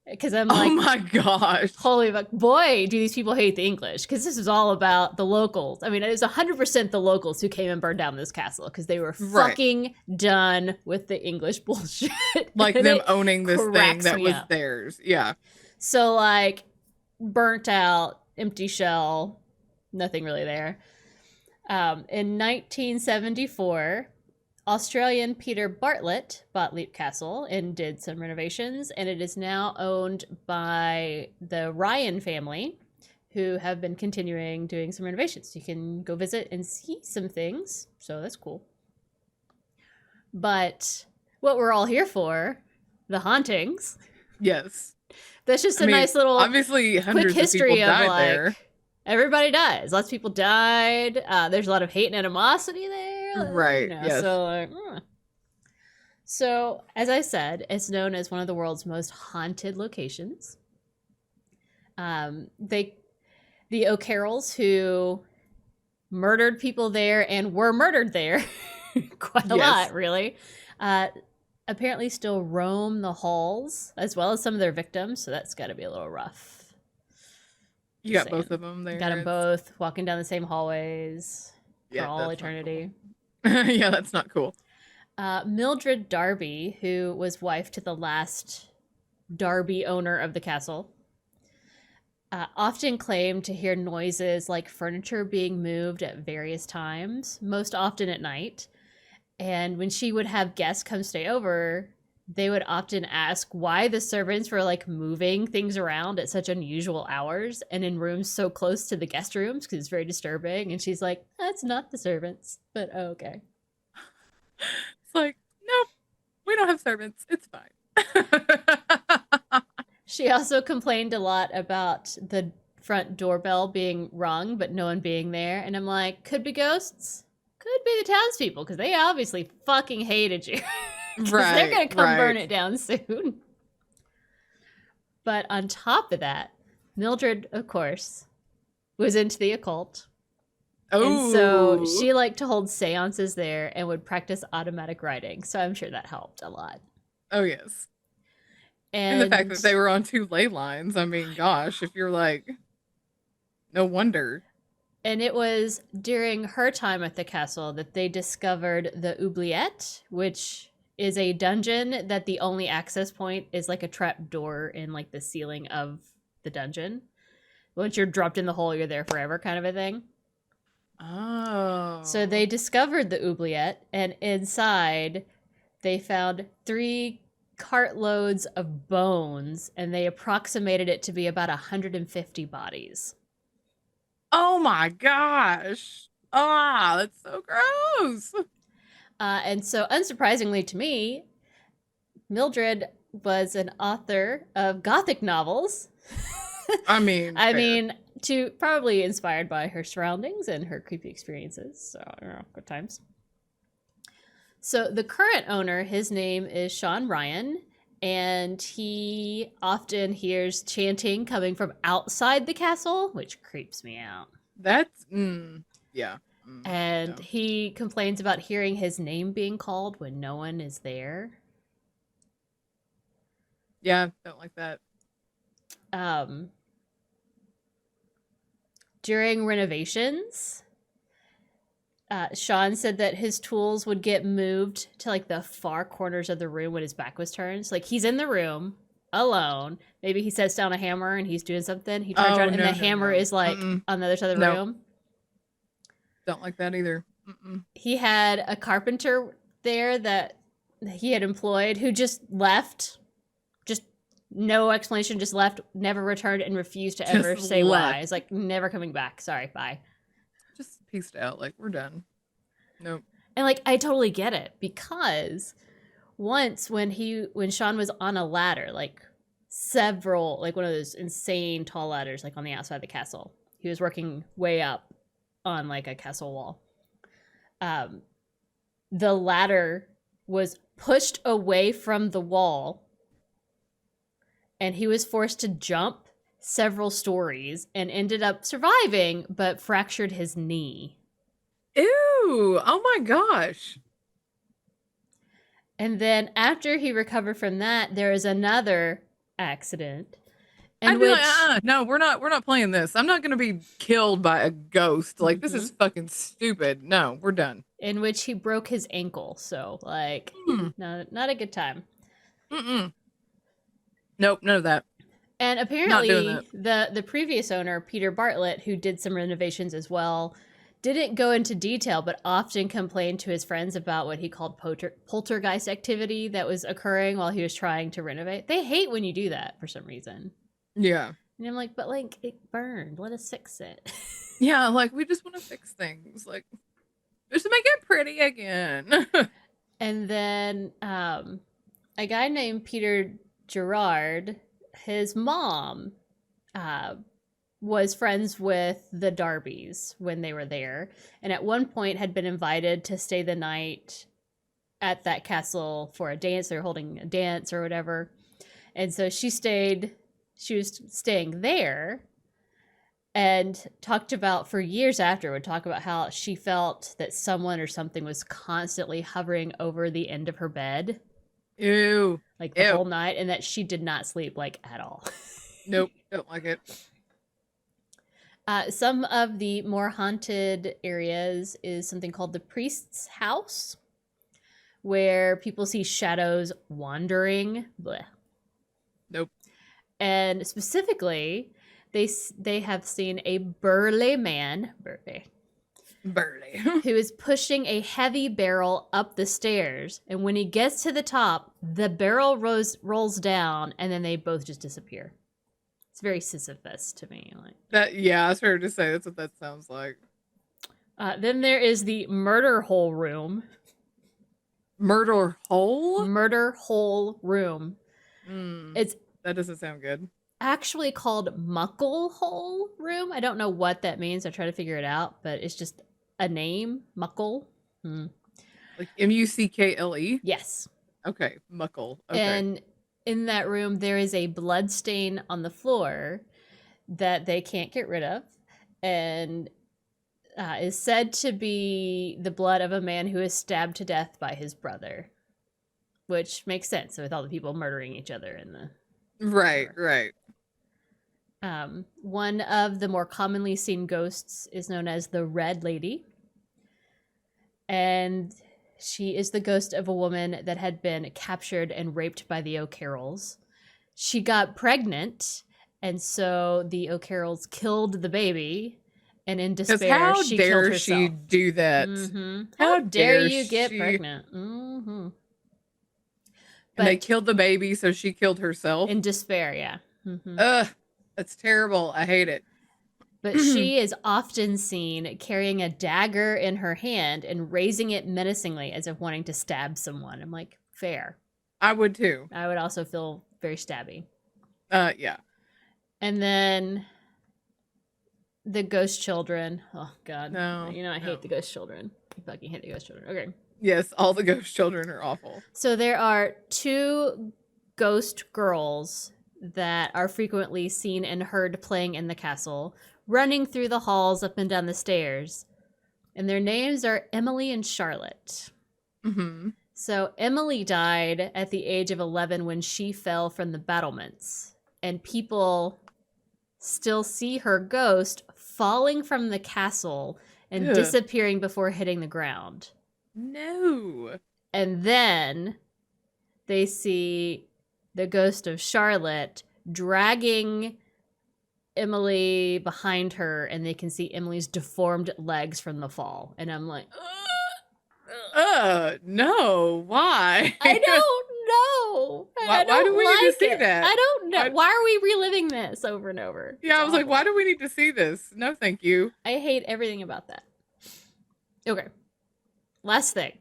Because I'm like, Oh, my gosh. holy fuck, boy, do these people hate the English. Because this is all about the locals. I mean, it was 100% the locals who came and burned down this castle. Because they were fucking done with the English bullshit. Like them owning this thing cracks that me was up. theirs. Yeah. So, like, burnt out, empty shell, nothing really there. In 1974, Australian Peter Bartlett bought Leap Castle and did some renovations, and it is now owned by the Ryan family, who have been continuing doing some renovations. You can go visit and see some things, so that's cool. But what we're all here for, the hauntings. Yes. That's just a nice little obviously hundreds quick history of people of, died like, there. everybody dies. Lots of people died. There's a lot of hate and animosity there. Right, yes. So, like, So, as I said, it's known as one of the world's most haunted locations. The O'Carrolls, who murdered people there and were murdered there quite a lot, really, apparently still roam the halls, as well as some of their victims, so that's got to be a little rough. You got Just both saying. of them there. Got them both walking down the same hallways for all that's not eternity. cool. Yeah, that's not cool. Mildred Darby, who was wife to the last Darby owner of the castle, often claimed to hear noises like furniture being moved at various times, most often at night. And when she would have guests come stay over, they would often ask why the servants were like moving things around at such unusual hours and in rooms so close to the guest rooms because it's very disturbing. And she's like, that's not the servants, but okay. It's like, nope, we don't have servants. It's fine. She also complained a lot about the front doorbell being rung, but no one being there. And I'm like, could be ghosts. Could be the townspeople, because they obviously fucking hated you. Right. They're going to come right. burn it down soon. But on top of that, Mildred, of course, was into the occult. Oh, And so she liked to hold seances there and would practice automatic writing. So I'm sure that helped a lot. oh yes. And the fact that they were on 2 ley lines, I mean, gosh, if you're like, no wonder. And it was during her time at the castle that they discovered the oubliette, which is a dungeon that the only access point is like a trap door in like the ceiling of the dungeon. Once you're dropped in the hole, you're there forever kind of a thing. Oh. So they discovered the oubliette, and inside they found 3 cartloads of bones, and they approximated it to be about 150 bodies. Oh my gosh. Ah, that's so gross. And so, unsurprisingly to me, Mildred was an author of Gothic novels. I mean, fair. To probably inspired by her surroundings and her creepy experiences. So, good times. So, the current owner, his name is Sean Ryan, and he often hears chanting coming from outside the castle, which creeps me out. That's, yeah. And he complains about hearing his name being called when no one is there. Yeah, don't like that. During renovations, Sean said that his tools would get moved to like the far corners of the room when his back was turned. So, like, he's in the room alone. Maybe he sets down a hammer and he's doing something. He turns around and the hammer is like on the other side of the room. Don't like that either. He had a carpenter there that he had employed who just left. Just no explanation, just left, never returned, and refused to ever say why. It's like, never coming back. Sorry, bye. Just pieced out. Like, we're done. Nope. And like, I totally get it, because once when Sean was on a ladder, like several, like one of those insane tall ladders, like on the outside of the castle, he was working way up on like a castle wall. The ladder was pushed away from the wall, and he was forced to jump several stories and ended up surviving, but fractured his knee. Ew! Oh my gosh! And then after he recovered from that, there was another accident. I'd be like, no, we're not playing this. I'm not gonna be killed by a ghost. Like, this is fucking stupid. No, we're done. In which he broke his ankle. So, like, no, not a good time. Nope, none of that. And apparently, the previous owner, Peter Bartlett, who did some renovations as well, didn't go into detail, but often complained to his friends about what he called poltergeist activity that was occurring while he was trying to renovate. They hate when you do that for some reason. Yeah. And I'm like, but like, it burned. Let us fix it. Yeah, like, we just want to fix things. Like, just to make it pretty again. And then a guy named Peter Gerard, his mom was friends with the Darbys when they were there, and at one point had been invited to stay the night at that castle for a dance. They were holding a dance or whatever. And so she was staying there, and talked about, for years after, would talk about how she felt that someone or something was constantly hovering over the end of her bed. Ew. Like the whole night, and that she did not sleep like at all. Nope, don't like it. Some of the more haunted areas is something called the Priest's House, where people see shadows wandering. Blech. Nope. And specifically, they have seen a burly man, Burly. who is pushing a heavy barrel up the stairs, and when he gets to the top, the barrel rolls down, and then they both just disappear. It's very Sisyphus to me. Like that. Yeah, I was ready to say that's what that sounds like. Then there is the murder hole room. Murder hole? Murder hole room. That doesn't sound good. Actually called Muckle Hole Room. I don't know what that means. I try to figure it out, but it's just a name, Muckle. Like Muckle? Yes. Okay, Muckle. Okay. And in that room, there is a blood stain on the floor that they can't get rid of, and is said to be the blood of a man who is stabbed to death by his brother, which makes sense with all the people murdering each other in the Right, store. right. One of the more commonly seen ghosts is known as the Red Lady, and she is the ghost of a woman that had been captured and raped by the O'Carrolls. She got pregnant, and so the O'Carrolls killed the baby, and in despair, How she dare killed herself. she do that? How dare you get she- pregnant? And But they killed the baby, so she killed herself. in despair, yeah. Ugh, that's terrible. I hate it. But she is often seen carrying a dagger in her hand and raising it menacingly as if wanting to stab someone. I'm like, fair. I would too. I would also feel very stabby. Yeah. And then the ghost children. Oh, God. No, You know, I hate the ghost children. I fucking hate the ghost children. Okay. Yes, all the ghost children are awful. So there are 2 ghost girls that are frequently seen and heard playing in the castle, running through the halls up and down the stairs. And their names are Emily and Charlotte. Mm-hmm. So Emily died at the age of 11 when she fell from the battlements. And people still see her ghost falling from the castle and Ugh. disappearing before hitting the ground. No. And then they see the ghost of Charlotte dragging Emily behind her, and they can see Emily's deformed legs from the fall. And I'm like, No. Why? I don't know. Why do we need to see that? I don't know. Why are we reliving this over and over? Yeah, It's I was like, awful. why do we need to see this? No, thank you. I hate everything about that. Okay. Last thing.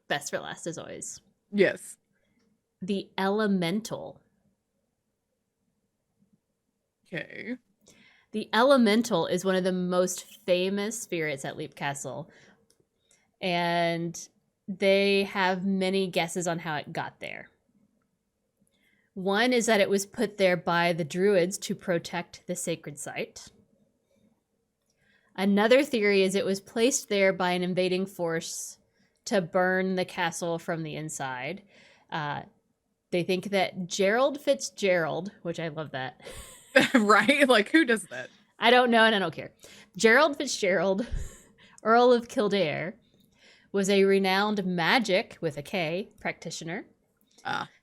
Best for last, as always. Yes. The Elemental. Okay. The Elemental is one of the most famous spirits at Leap Castle. And they have many guesses on how it got there. One is that it was put there by the Druids to protect the sacred site. Another theory is it was placed there by an invading force to burn the castle from the inside. They think that Gerald Fitzgerald, which I love that. Right? Like, who does that? I don't know and I don't care. Gerald Fitzgerald, Earl of Kildare, was a renowned magic, with a K, practitioner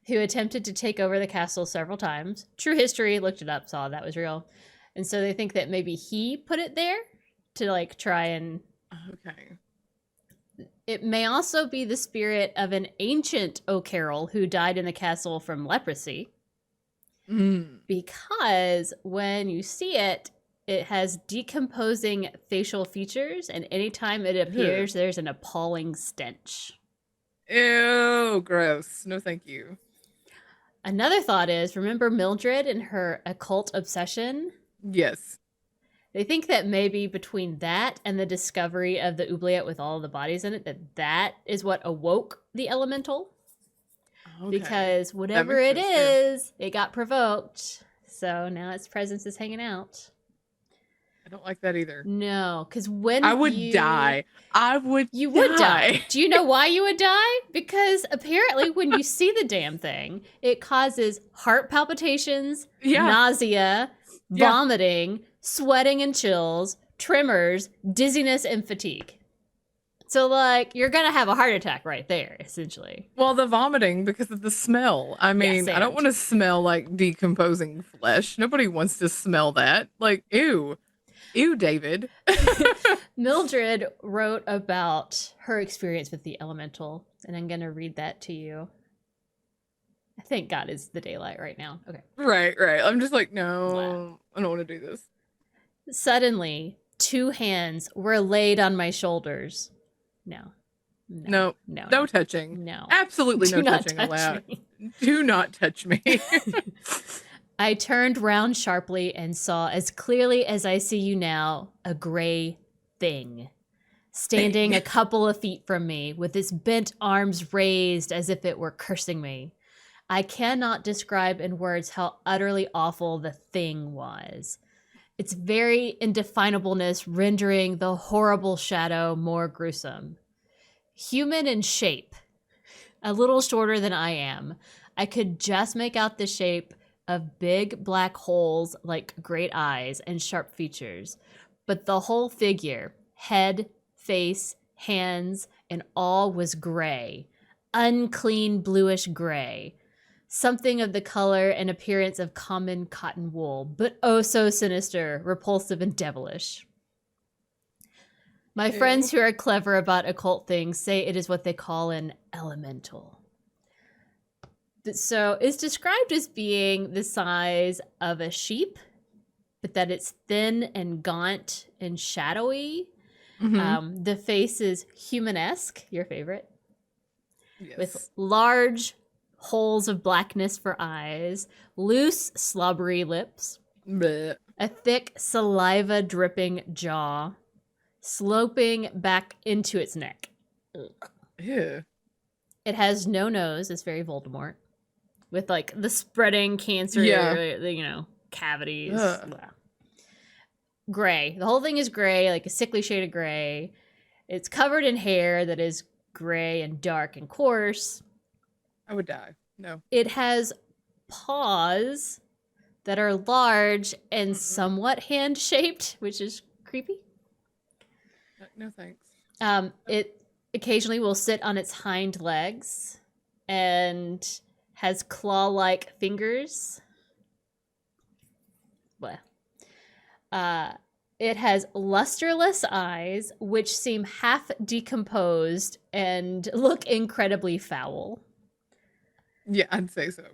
who attempted to take over the castle several times. True history, looked it up, saw that was real. And so they think that maybe he put it there to like try and... Okay. It may also be the spirit of an ancient O'Carroll who died in the castle from leprosy. Because when you see it, it has decomposing facial features, and anytime it appears, there's an appalling stench. Ew, gross. No, thank you. Another thought is, remember Mildred and her occult obsession? Yes. They think that maybe between that and the discovery of the oubliette with all the bodies in it, that is what awoke the elemental. Okay. Because whatever makes it sense, is, it got provoked. So now its presence is hanging out. I don't like that either. No, because when I would die. You would die. Do you know why you would die? Because apparently when you see the damn thing, it causes heart palpitations, nausea, vomiting, sweating and chills, tremors, dizziness, and fatigue. So, like, you're going to have a heart attack right there, essentially. Well, the vomiting because of the smell. I mean, I don't want to smell like decomposing flesh. Nobody wants to smell that. Like, ew. Ew, David. Mildred wrote about her experience with the elemental, and I'm going to read that to you. I think God is the daylight right now. Okay. Right. I'm just like, no, I don't want to do this. Suddenly, 2 hands were laid on my shoulders. No touching. No. Absolutely no touching allowed. Do not touch me. I turned round sharply and saw, as clearly as I see you now, a gray thing standing a couple of feet from me with its bent arms raised as if it were cursing me. I cannot describe in words how utterly awful the thing was. its very indefinableness rendering the horrible shadow more gruesome. Human in shape, a little shorter than I am. I could just make out the shape of big black holes like great eyes and sharp features. But the whole figure, head, face, hands, and all was gray. Unclean bluish gray. Something of the color and appearance of common cotton wool, but oh so sinister, repulsive, and devilish. My friends who are clever about occult things say it is what they call an elemental. So it's described as being the size of a sheep, but that it's thin and gaunt and shadowy. Mhm. The face is humanesque, your favorite, Yes. with large holes of blackness for eyes, loose, slobbery lips, Bleh. a thick, saliva-dripping jaw, sloping back into its neck. Ew. It has no nose. It's very Voldemort, with like the spreading cancer, cavities. Ugh. Blah. Gray. The whole thing is gray, like a sickly shade of gray. It's covered in hair that is gray and dark and coarse. I would die. No. It has paws that are large and somewhat hand-shaped, which is creepy. No thanks. It occasionally will sit on its hind legs and has claw-like fingers. Blah. It has lusterless eyes, which seem half decomposed and look incredibly foul. Yeah, I'd say so.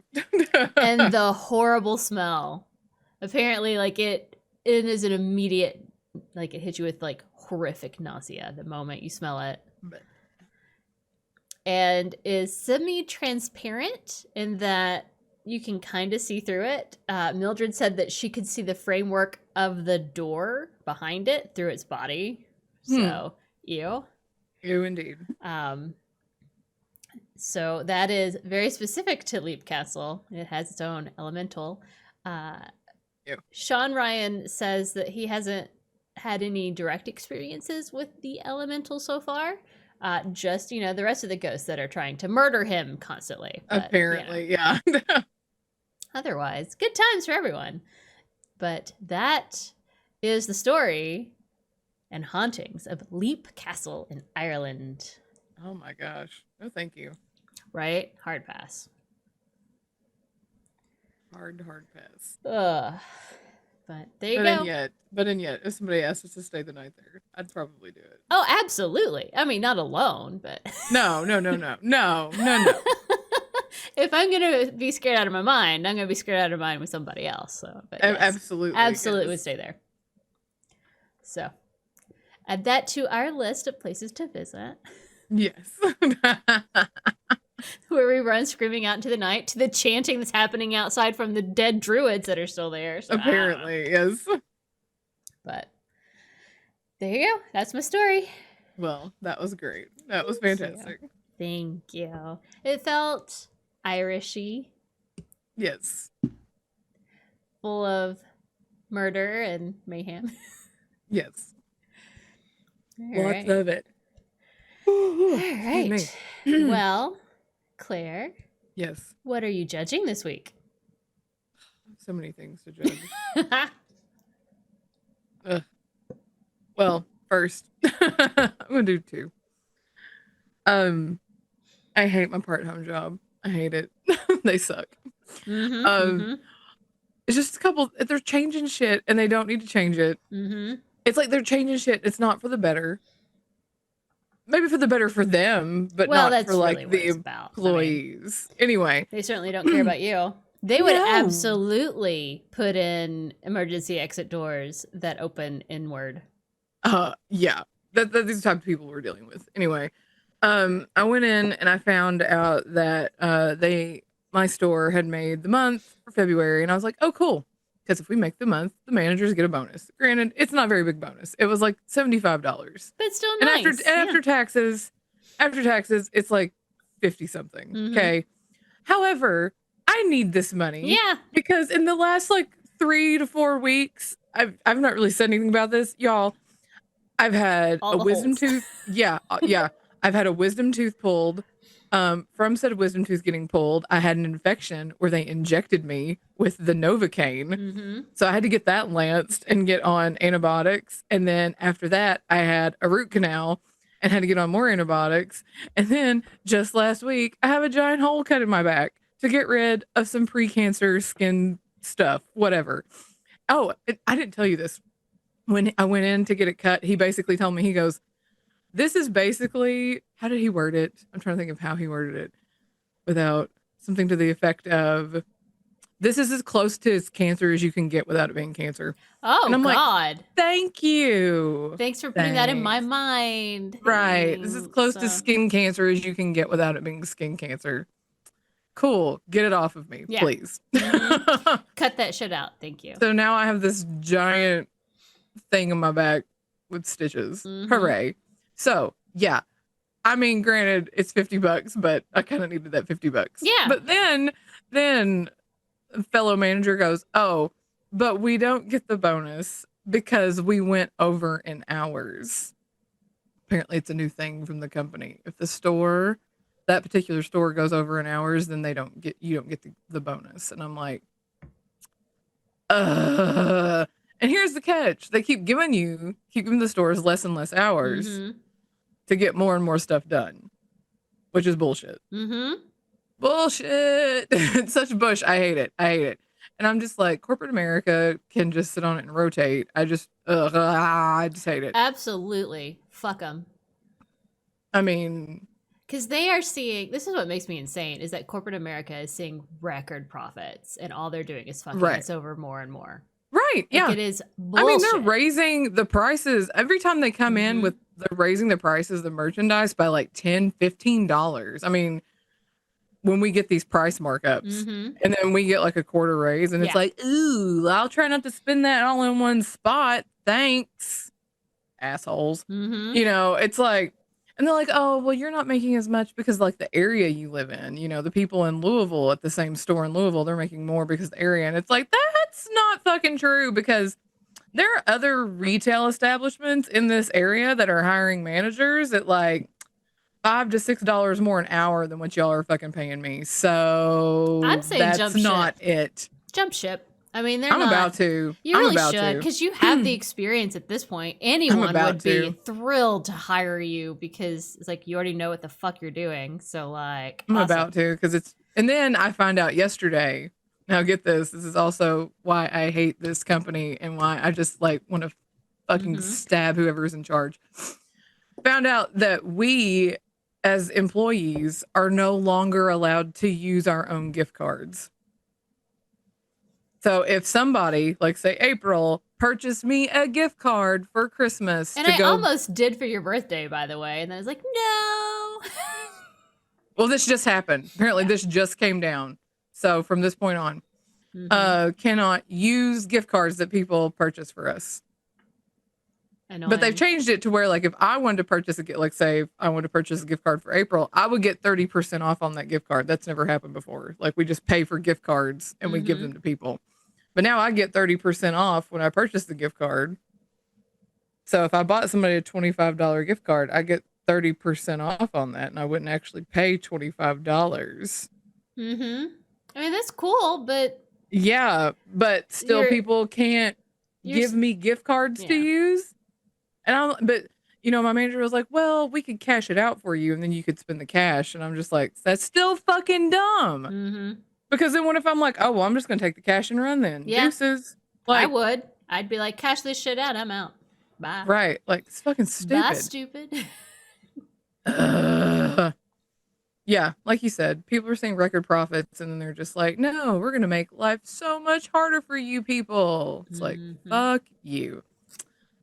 And the horrible smell. Apparently, like it is an immediate, like it hits you with like horrific nausea the moment you smell it. But And is semi-transparent in that you can kind of see through it. Mildred said that she could see the framework of the door behind it through its body. So, ew. ew, indeed. So that is very specific to Leap Castle. It has its own elemental. Ew. Sean Ryan says that he hasn't had any direct experiences with the elemental so far. Just, the rest of the ghosts that are trying to murder him constantly. But, Apparently, yeah. otherwise, good times for everyone. But that is the story and hauntings of Leap Castle in Ireland. Oh my gosh. No, thank you. Right? Hard pass. Hard pass. Ugh. But there you But go. and yet, if somebody asked us to stay the night there, I'd probably do it. Oh, absolutely. I mean, not alone, but No. if I'm going to be scared out of my mind, I'm going to be scared out of my mind with somebody else. So, but yes, Absolutely. absolutely would yes. stay there. So, add that to our list of places to visit, Yes. where we run screaming out into the night to the chanting that's happening outside from the dead druids that are still there. So, I don't know. Apparently, yes. But there you go. That's my story. Well, that was great. That was Thank you. fantastic. Thank you. It felt Irishy, Yes. full of murder and mayhem. Yes. All right. Lots of it. All Excuse right. Well, Claire, Yes. what are you judging this week? So many things to judge. Well, first, I'm gonna do two. I hate my part-time job. I hate it. They suck. It's just a couple. They're changing shit, and they don't need to change it. It's like they're changing shit. It's not for the better. Maybe for the better for them, but Well, not that's for like really what the it's about. I mean, employees. Anyway, they certainly don't care about you. They would No. absolutely put in emergency exit doors that open inward. yeah, these are the type of people we're dealing with. Anyway, I went in and I found out that my store had made the month for February, and I was like, oh, cool. Because if we make the month, the managers get a bonus. Granted, it's not a very big bonus. It was like $75. But still And nice. after taxes, it's like 50 something. Mhm. Okay. However, I need this money. Yeah. Because in the last like 3 to 4 weeks, I've not really said anything about this, y'all. I've had All a the wisdom holes. tooth. Yeah, yeah. I've had a wisdom tooth pulled. From said wisdom tooth getting pulled, I had an infection where they injected me with the Novocaine. Mm-hmm. So I had to get that lanced and get on antibiotics. And then after that, I had a root canal and had to get on more antibiotics. And then just last week, I have a giant hole cut in my back to get rid of some pre-cancer skin stuff, whatever. Oh, I didn't tell you this. When I went in to get it cut, he basically told me, he goes, this is basically, how did he word it? I'm trying to think of how he worded it without something to the effect of, this is as close to as cancer as you can get without it being cancer. Oh, And I'm like, God. thank you. Thanks for putting that in my Thanks. mind. Right. This is close to Thanks. skin cancer as you can get without it being skin cancer. Cool. Get it off of me, Yeah. please. Mhm. Cut that shit out. Thank you. So now I have this giant thing in my back with stitches. Mhm. Hooray. So, yeah. I mean, granted, it's $50, but I kind of needed that $50. Yeah. But then a fellow manager goes, "Oh, but we don't get the bonus because we went over in hours." Apparently, it's a new thing from the company. If that particular store goes over in hours, then you don't get the bonus. And I'm like, and here's the catch. They keep giving the stores less and less hours Mm-hmm. to get more and more stuff done, which is bullshit. Mm-hmm. Bullshit. It's such bush. I hate it. And I'm just like, corporate America can just sit on it and rotate. I just hate it. Absolutely. Fuck them. I mean, Because they are seeing, this is what makes me insane, is that corporate America is seeing record profits and all they're doing is fucking Right. us over more and more. right. Yeah. Like, it is bullshit. I mean, they're raising the prices every time they come in Mhm. with, they're raising the prices of the merchandise by like $10, $15. I mean, when we get these price markups Mhm. and then we get like a quarter raise and it's Yeah. like, ooh, I'll try not to spend that all in one spot. Thanks, assholes. Mhm. You know, it's like, and they're like, oh, well, you're not making as much because like the area you live in, the people in Louisville at the same store in Louisville, they're making more because of the area. And it's like, that's not fucking true because there are other retail establishments in this area that are hiring managers at like $5 to $6 more an hour than what y'all are fucking paying me. So I'm saying that's jump not ship. it. Jump ship. I mean, they're I'm not. about to. You I'm really about should, to. because you have the experience at this point. Anyone about would be to. thrilled to hire you because it's like you already know what the fuck you're doing. So, like, I'm awesome. about to because it's. And then I find out yesterday. Now get this. This is also why I hate this company and why I just like want to fucking stab whoever's in charge. Found out that we, as employees, are no longer allowed to use our own gift cards. So if somebody, like say April, purchased me a gift card for Christmas And to I go, almost did for your birthday, by the way. And then I was like, no. well, this just happened. Apparently, this just came down. So from this point on, cannot use gift cards that people purchase for us. Annoying. But they've changed it to where, like, if I wanted to purchase like, say, if I wanted to purchase a gift card for April, I would get 30% off on that gift card. That's never happened before. Like, we just pay for gift cards and we give them to people. But now I get 30% off when I purchase the gift card. So if I bought somebody a $25 gift card, I get 30% off on that, and I wouldn't actually pay $25. I mean, that's cool, but Yeah, but still, people can't give me gift cards to use. And but my manager was like, "Well, we could cash it out for you, and then you could spend the cash." And I'm just like, "That's still fucking dumb." Because then what if I'm like, "Oh, well, I'm just gonna take the cash and run then." Yeah. Deuces. I would. I'd be like, cash this shit out. I'm out. Bye. Right. Like, it's fucking stupid. Bye, stupid. Yeah, like you said, people are seeing record profits and then they're just like, no, we're going to make life so much harder for you people. It's like, fuck you.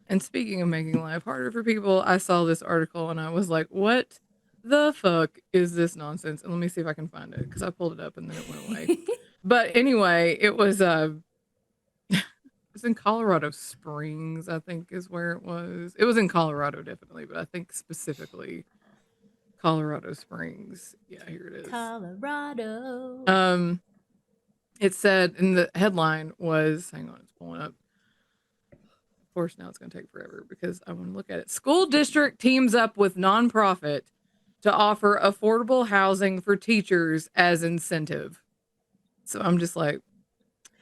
And speaking of making life harder for people, I saw this article and I was like, what the fuck is this nonsense? And let me see if I can find it because I pulled it up and then it went away. But anyway, it was it's in Colorado Springs, I think is where it was. It was in Colorado, definitely, but I think specifically Colorado Springs. Yeah, here it is. Colorado. It said, and the headline was, hang on, it's pulling up. course, now it's going to take forever because I want to look at it. School district teams up with nonprofit to offer affordable housing for teachers as incentive. So I'm just like,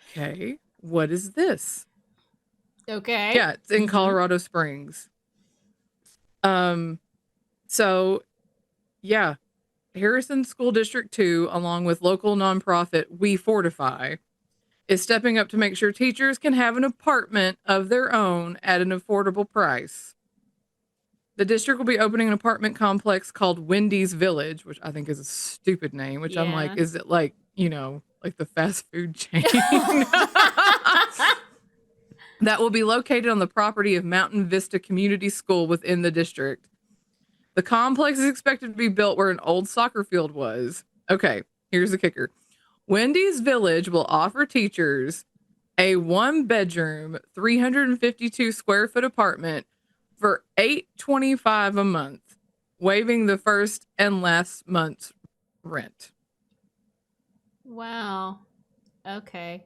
okay, what is this? Okay. Yeah, it's in Colorado Springs. So yeah, Harrison School District 2, along with local nonprofit We Fortify, is stepping up to make sure teachers can have an apartment of their own at an affordable price. The district will be opening an apartment complex called Wendy's Village, which I think is a stupid name, which I'm like, is it like, you know, like the fast food chain? That will be located on the property of Mountain Vista Community School within the district. The complex is expected to be built where an old soccer field was. Okay, here's the kicker. Wendy's Village will offer teachers a 1-bedroom, 352 square foot apartment for $8.25 a month, waiving the first and last month's rent. Wow. Okay.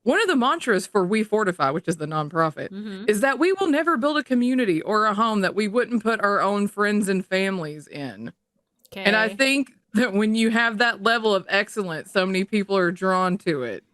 One of the mantras for We Fortify, which is the nonprofit, is that we will never build a community or a home that we wouldn't put our own friends and families in. Okay. And I think that when you have that level of excellence, so many people are drawn to it.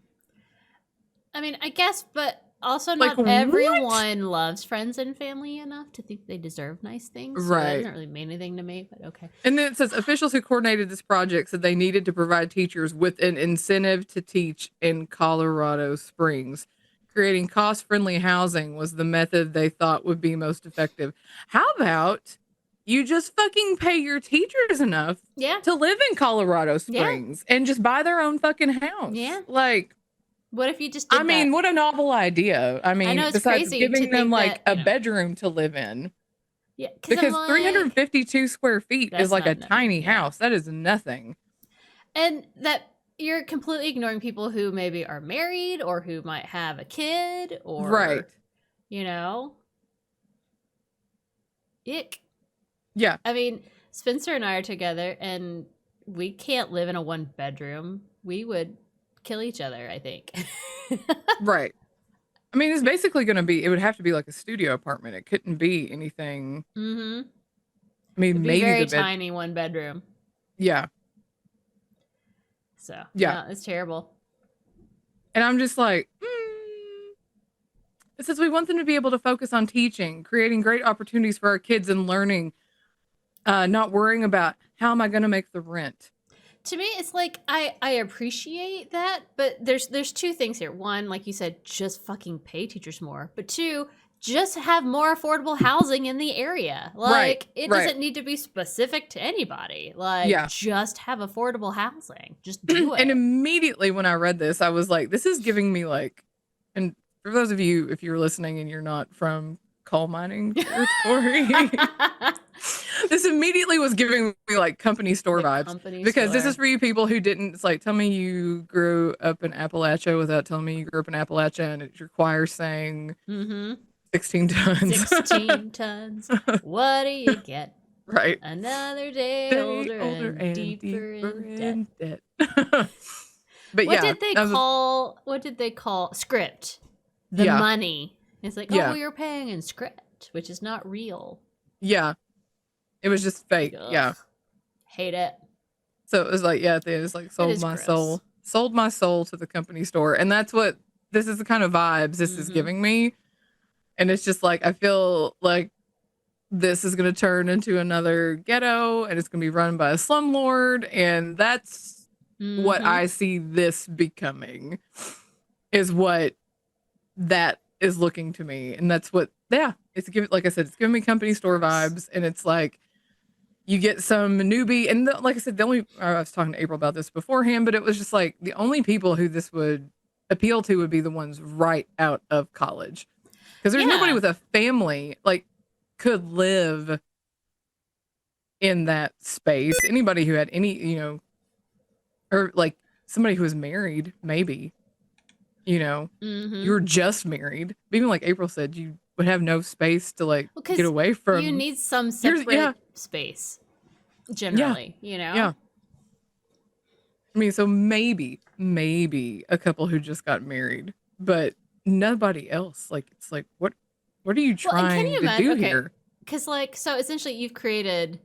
I mean, I guess, but also Like, not everyone loves friends and family enough to think they deserve nice things. So that Right. doesn't really mean anything to me, but okay. And then it says officials who coordinated this project said they needed to provide teachers with an incentive to teach in Colorado Springs. Creating cost-friendly housing was the method they thought would be most effective. How about you just fucking pay your teachers enough to live in Colorado Springs and just buy their own fucking house? Yeah. Like, what if you just did that? what a novel idea. I mean, know, it's besides crazy giving to them think like that, a bedroom to live in. Yeah, Because I'm like, 352 square feet is that's like a not tiny nothing, house. That is nothing. And that you're completely ignoring people who maybe are married or who might have a kid or, Right. you know, ick. Yeah. I mean, Spencer and I are together and we can't live in a 1-bedroom. We would kill each other, I think. Right. I mean, it's basically going to be, it would have to be like a studio apartment. It couldn't be anything. Mm-hmm. I mean, It'd be maybe very the bed. tiny 1-bedroom. Yeah. So, Yeah. no, it's terrible. And I'm just like, it says we want them to be able to focus on teaching, creating great opportunities for our kids and learning, not worrying about how am I going to make the rent. To me, it's like I appreciate that, but there's 2 things here. One, like you said, just fucking pay teachers more. But 2, just have more affordable housing in the area. Like, it doesn't need to be specific to anybody. Like, just have affordable housing. Just do it. And immediately when I read this, I was like, this is giving me like, and for those of you, if you're listening and you're not from coal mining territory, this immediately was giving me like company store vibes. Because this is for you people who didn't, it's like, tell me you grew up in Appalachia without telling me you grew up in Appalachia and it requires saying 16 tons. 16 tons. What do you get? Right. Another day older and deeper in debt. But what did they call script? The money. It's like, oh, you're paying in script, which is not real. Yeah. It was just fake. Ugh. Yeah. Hate it. So it was like, yeah, it was like sold my soul to the company store. And that's what this is, the kind of vibes this is giving me. And it's just like, I feel like this is going to turn into another ghetto and it's going to be run by a slumlord. And that's what I see this becoming, is what that is looking to me. And that's what, it's giving, like I said, it's giving me company store vibes. And it's like, you get some newbie. And like I said, I was talking to April about this beforehand, but it was just like the only people who this would appeal to would be the ones right out of college. Because there's nobody with a family like could live in that space. Anybody who had any, or like somebody who was married, maybe, you're just married. Even like April said, you would have no space to like get away from. You need some separate space, generally, Yeah. I mean, so maybe a couple who just got married, but nobody else. Like, it's like, what, What are you Well, and can trying you to imagine? do Okay, here? because like, so essentially, you've created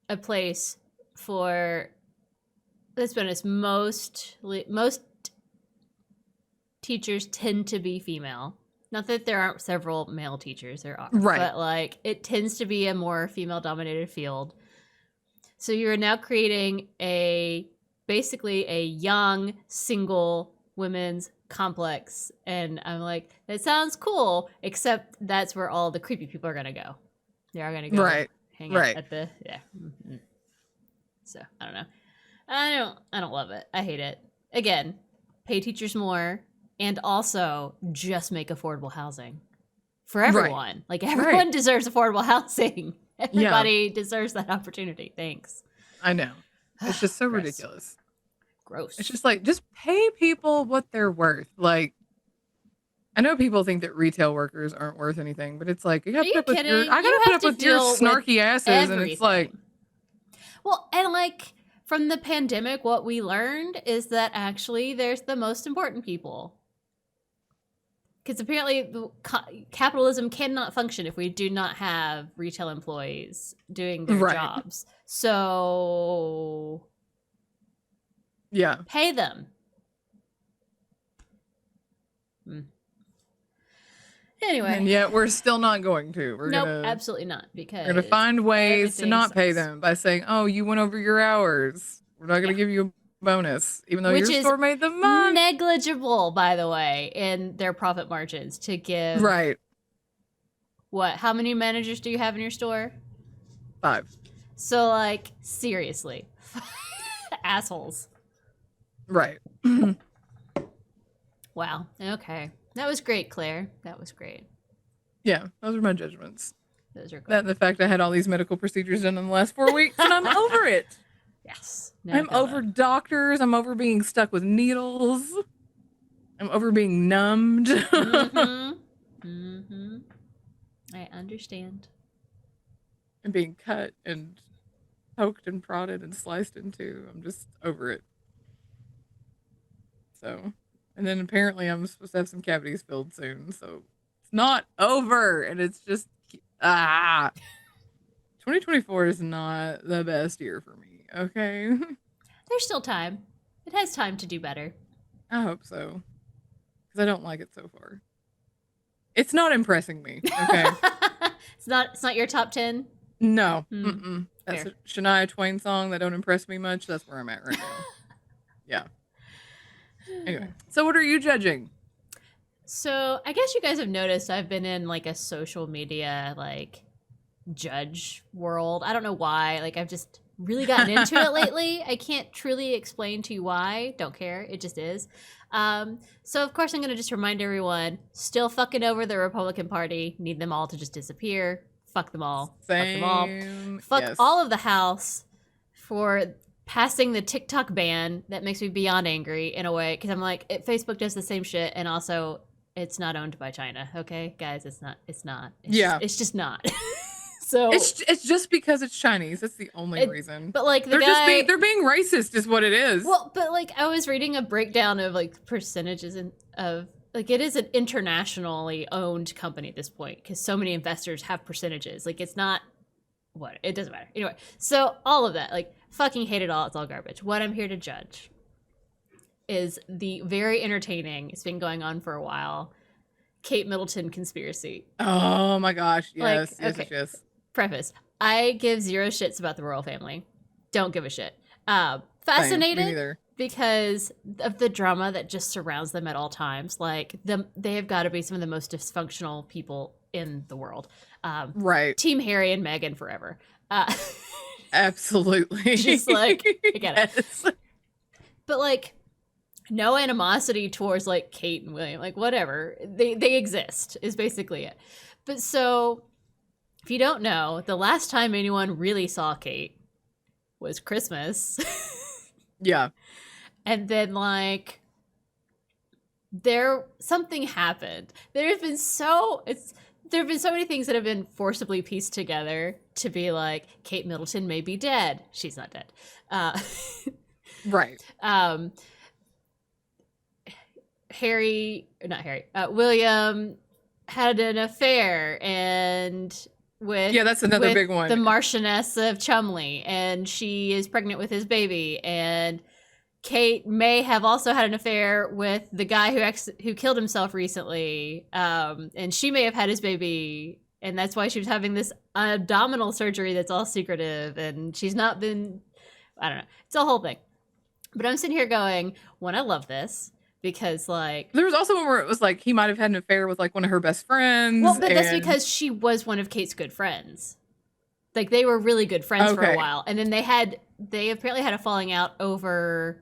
a place for. Let's be honest. Most teachers tend to be female. Not that there aren't several male teachers, there are, Right. but like it tends to be a more female-dominated field. So you're now creating basically a young single women's complex, and I'm like, that sounds cool, except that's where all the creepy people are gonna go. They are gonna go Right. hang out Right. at the So I don't know. I don't love it. I hate it. Again, pay teachers more, and also just make affordable housing for everyone. Like everyone deserves affordable housing. Everybody deserves that opportunity. Thanks. I know. It's just so Gross. ridiculous. Gross. It's just like, just pay people what they're worth. Like, I know people think that retail workers aren't worth anything, but it's like, I gotta put up with your snarky asses, and it's like, well, and like from the pandemic, what we learned is that actually there's the most important people. Because apparently capitalism cannot function if we do not have retail employees doing their jobs. So yeah, pay them. Anyway. And yet we're still not going to. Absolutely not. Because we're going to find ways to not pay them by saying, oh, you went over your hours. We're not going to give you a bonus, even though your store made the money. Negligible, by the way, in their profit margins to give. Right. What? How many managers do you have in your store? 5. So, like, seriously. Assholes. Right. Wow. Okay. That was great, Claire. That was great. Yeah, those are my judgments. Those are great. That and the fact I had all these medical procedures done in the last 4 weeks, and I'm over it. Yes. I'm over doctors. I'm over being stuck with needles. I'm over being numbed. I understand. And being cut and poked and prodded and sliced into. I'm just over it. So, and then apparently I'm supposed to have some cavities filled soon. So it's not over. And it's just, 2024 is not the best year for me. Okay. There's still time. It has time to do better. I hope so. Because I don't like it so far. It's not impressing me. Okay. It's not your top 10? No. That's a Shania Twain song that don't impress me much. That's where I'm at right now. Yeah. Anyway, so what are you judging? So I guess you guys have noticed I've been in like a social media like judge world. I don't know why. Like I've just really gotten into it lately. I can't truly explain to you why. Don't care. It just is. So of course I'm going to just remind everyone, still fucking over the Republican Party. Need them all to just disappear. Fuck them all. Same. Fuck them all. Fuck all of the House for passing the TikTok ban. That makes me beyond angry in a way. Because I'm like, Facebook does the same shit. And also, it's not owned by China. Okay, guys, it's not. It's just not. So it's just because it's Chinese. That's the only reason. But like they're being racist is what it is. Well, but like I was reading a breakdown of like percentages of like it is an internationally owned company at this point because so many investors have percentages. Like it's not it doesn't matter. Anyway, so all of that, like fucking hate it all. It's all garbage. What I'm here to judge is the very entertaining, it's been going on for a while, Kate Middleton conspiracy. Oh my gosh. Yes. Like, yes. Yes. Preface. I give zero shits about the royal family. Don't give a shit. Fascinated because of the drama that just surrounds them at all times. Like they have got to be some of the most dysfunctional people in the world. Right. Team Harry and Meghan forever. Absolutely. Just like, I get it. But like, no animosity towards like Kate and William. Like whatever. They exist is basically it. But so, if you don't know, the last time anyone really saw Kate was Christmas. Yeah. And then like something happened. There have been so many things that have been forcibly pieced together to be like Kate Middleton may be dead. She's not dead. Right. William had an affair and with that's another with big one. the Marchioness of Chumley, and she is pregnant with his baby, and Kate may have also had an affair with the guy who killed himself recently, and she may have had his baby, and that's why she was having this abdominal surgery that's all secretive, and she's not been, I don't know, it's a whole thing. But I'm sitting here going, one, I love this, because like there was also one where it was like he might have had an affair with like one of her best friends. well, but that's because she was one of Kate's good friends. Like they were really good friends for a while, and then they apparently had a falling out over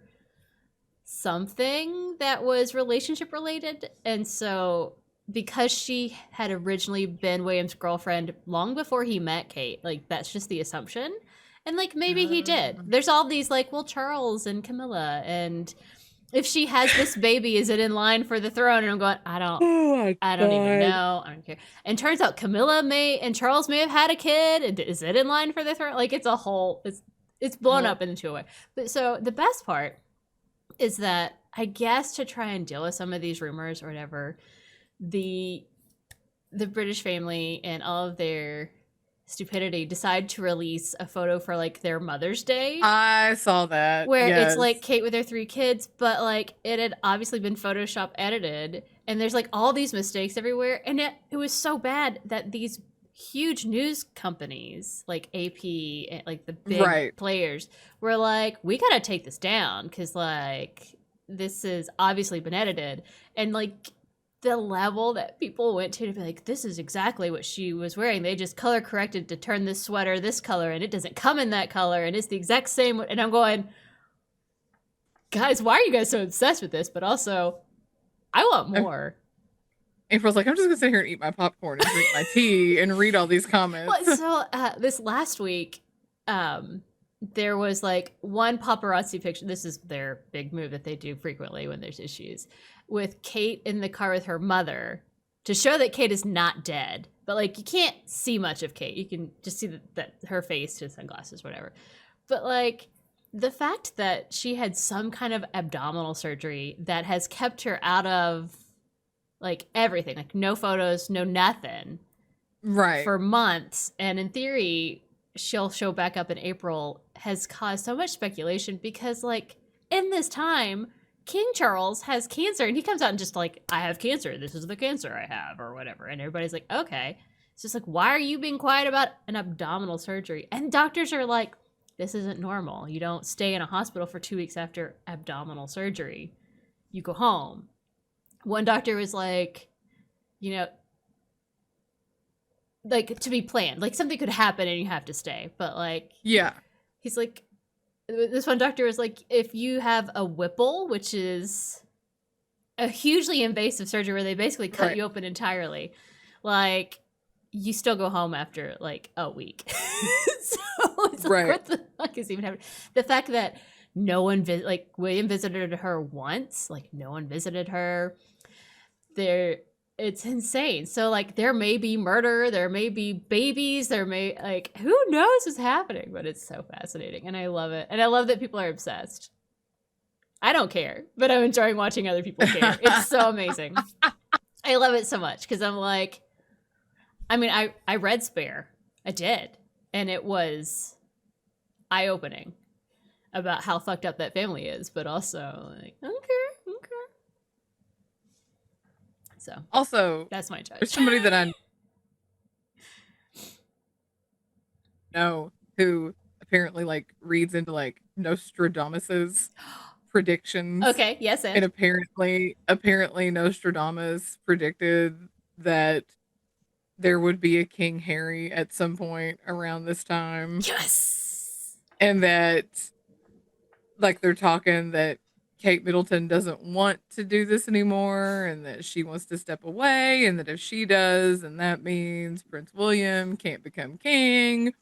something that was relationship related, and so because she had originally been William's girlfriend long before he met Kate, like that's just the assumption, and like maybe he did. There's all these like, well, Charles and Camilla, and if she has this baby, is it in line for the throne? And I'm going, I don't even know. I don't care. And turns out Camilla and Charles may have had a kid. And is it in line for the throne? Like it's a whole, it's blown up into a way. But so the best part is that I guess to try and deal with some of these rumors or whatever, the British family and all of their stupidity decide to release a photo for like their Mother's Day. I saw that. Where it's like Kate with her 3 kids, but like it had obviously been Photoshop edited, and there's like all these mistakes everywhere, and it was so bad that these huge news companies like AP and like the big players were like, we gotta take this down because like this has obviously been edited, and like the level that people went to be like, this is exactly what she was wearing. They just color corrected to turn this sweater this color, and it doesn't come in that color, and it's the exact same. And I'm going, guys, why are you guys so obsessed with this? But also, I want more. April's like, I'm just gonna sit here and eat my popcorn and drink my tea and read all these comments. Well, so this last week, there was like one paparazzi picture. This is their big move that they do frequently when there's issues, with Kate in the car with her mother to show that Kate is not dead. But like you can't see much of Kate. You can just see that her face, her sunglasses, whatever. But like the fact that she had some kind of abdominal surgery that has kept her out of like everything, like no photos, no nothing, for months, and in theory she'll show back up in April, has caused so much speculation because like in this time King Charles has cancer, and he comes out and just like, I have cancer, this is the cancer I have, or whatever, and everybody's like, okay. It's just like, why are you being quiet about an abdominal surgery? And doctors are like, this isn't normal. You don't stay in a hospital for 2 weeks after abdominal surgery. You go home. One doctor was like, you know, like to be planned, like something could happen and you have to stay, but like, he's like, this one doctor was like, if you have a Whipple, which is a hugely invasive surgery where they basically cut you open entirely, like you still go home after like a week. So it's like, what the fuck is even happening? The fact that no one like William visited her once, like no one visited her there. It's insane. So like there may be murder, there may be babies, there may, like, who knows what's happening, but it's so fascinating and I love it. And I love that people are obsessed. I don't care, but I'm enjoying watching other people care. It's so amazing. I love it so much because I'm like, I mean, I read Spare. I did. And it was eye-opening about how fucked up that family is, but also like, okay. So also, that's my judge. There's somebody that I know who apparently like reads into like Nostradamus's predictions. Okay, yes, and apparently Nostradamus predicted that there would be a King Harry at some point around this time. Yes. And that like they're talking that Kate Middleton doesn't want to do this anymore, and that she wants to step away, and that if she does, then that means Prince William can't become king,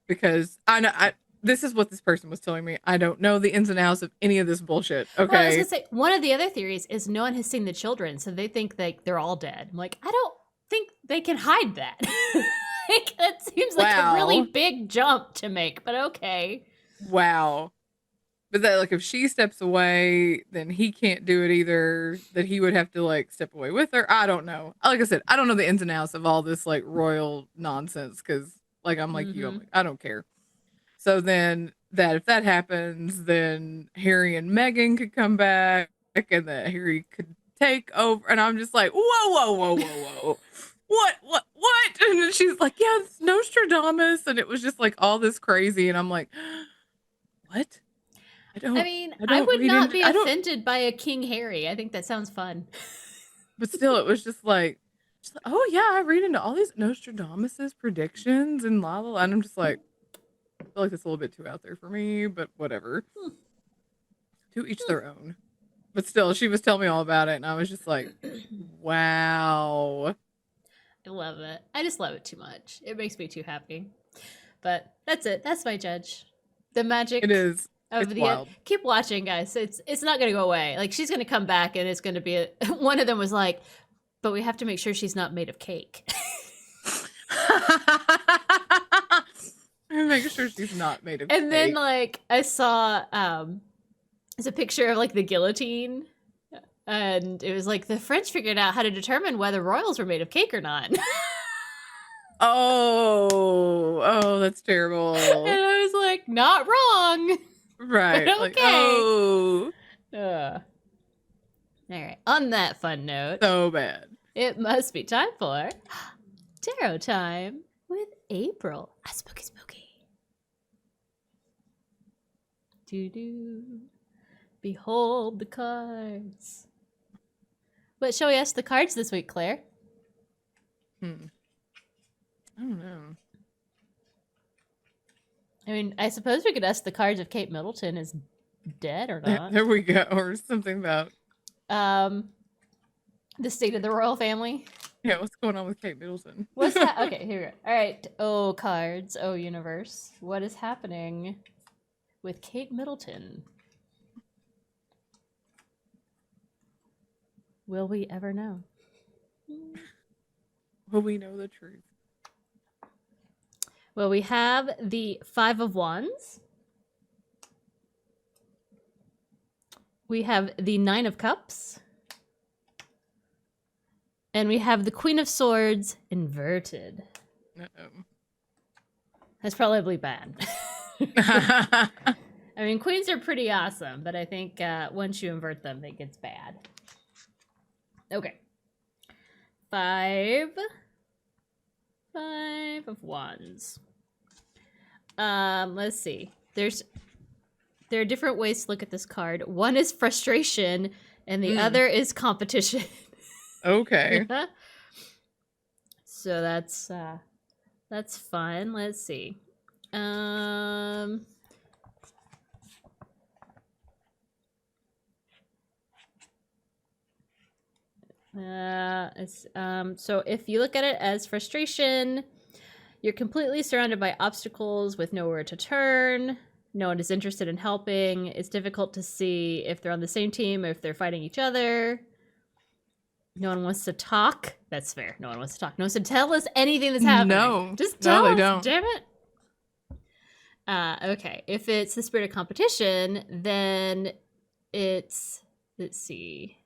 because this is what this person was telling me. I don't know the ins and outs of any of this bullshit. Okay. Well, I was gonna say, one of the other theories is no one has seen the children, so they think they're all dead. I'm like, I don't think they can hide that. Like, that seems like a really big jump to make, but okay. Wow. But that, like, if she steps away, then he can't do it either. That he would have to, like, step away with her. I don't know. Like I said, I don't know the ins and outs of all this, like, royal nonsense because, like, I'm like you. I'm like, I don't care. So then that if that happens, then Harry and Meghan could come back and that Harry could take over. And I'm just like, whoa, whoa, whoa, whoa, whoa. What? And then she's like, yeah, it's Nostradamus. And it was just like all this crazy. And I'm like, what? I would not be offended by a King Harry. I think that sounds fun. But still, it was just like, oh yeah, I read into all these Nostradamus's predictions and la la la. And I'm just like, I feel like it's a little bit too out there for me, but whatever. To each their own. But still, she was telling me all about it, and I was just like, wow. I love it. I just love it too much. It makes me too happy. But that's it. That's my judge. The magic. It is. Of it's the wild. Keep watching, guys. It's not going to go away. Like, she's going to come back, and it's going to be one of them was like, but we have to make sure she's not made of cake. Make sure she's not made of cake. And then, like, I saw it's a picture of, like, the guillotine, and it was like the French figured out how to determine whether royals were made of cake or not. Oh, that's terrible. And I was like, not wrong. Right. But like, okay. oh. All right. On that fun note, So bad. it must be time for tarot time with April. A spooky. Do. Behold the cards. What shall we ask the cards this week, Claire? I don't know. I mean, I suppose we could ask the cards if Kate Middleton is dead or not. There we go. Or something about the state of the royal family. Yeah, what's going on with Kate Middleton? What's that? Okay, here we go. All right. Oh, cards. Oh, universe. What is happening with Kate Middleton? Will we ever know? Will we know the truth? Well, we have the Five of Wands. We have the Nine of Cups. And we have the Queen of Swords inverted. Uh-oh. That's probably bad. I mean, queens are pretty awesome, but I think once you invert them, it gets bad. Okay. Five of Wands. Let's see. There are different ways to look at this card. One is frustration, and the other is competition. Okay. So that's fun. Let's see. So if you look at it as frustration, you're completely surrounded by obstacles with nowhere to turn. No one is interested in helping. It's difficult to see if they're on the same team or if they're fighting each other. No one wants to talk. That's fair. No one wants to talk. No one wants to tell us anything that's happening. No. Just tell us. They don't. Damn it. Okay. If it's the spirit of competition, then it's, let's see.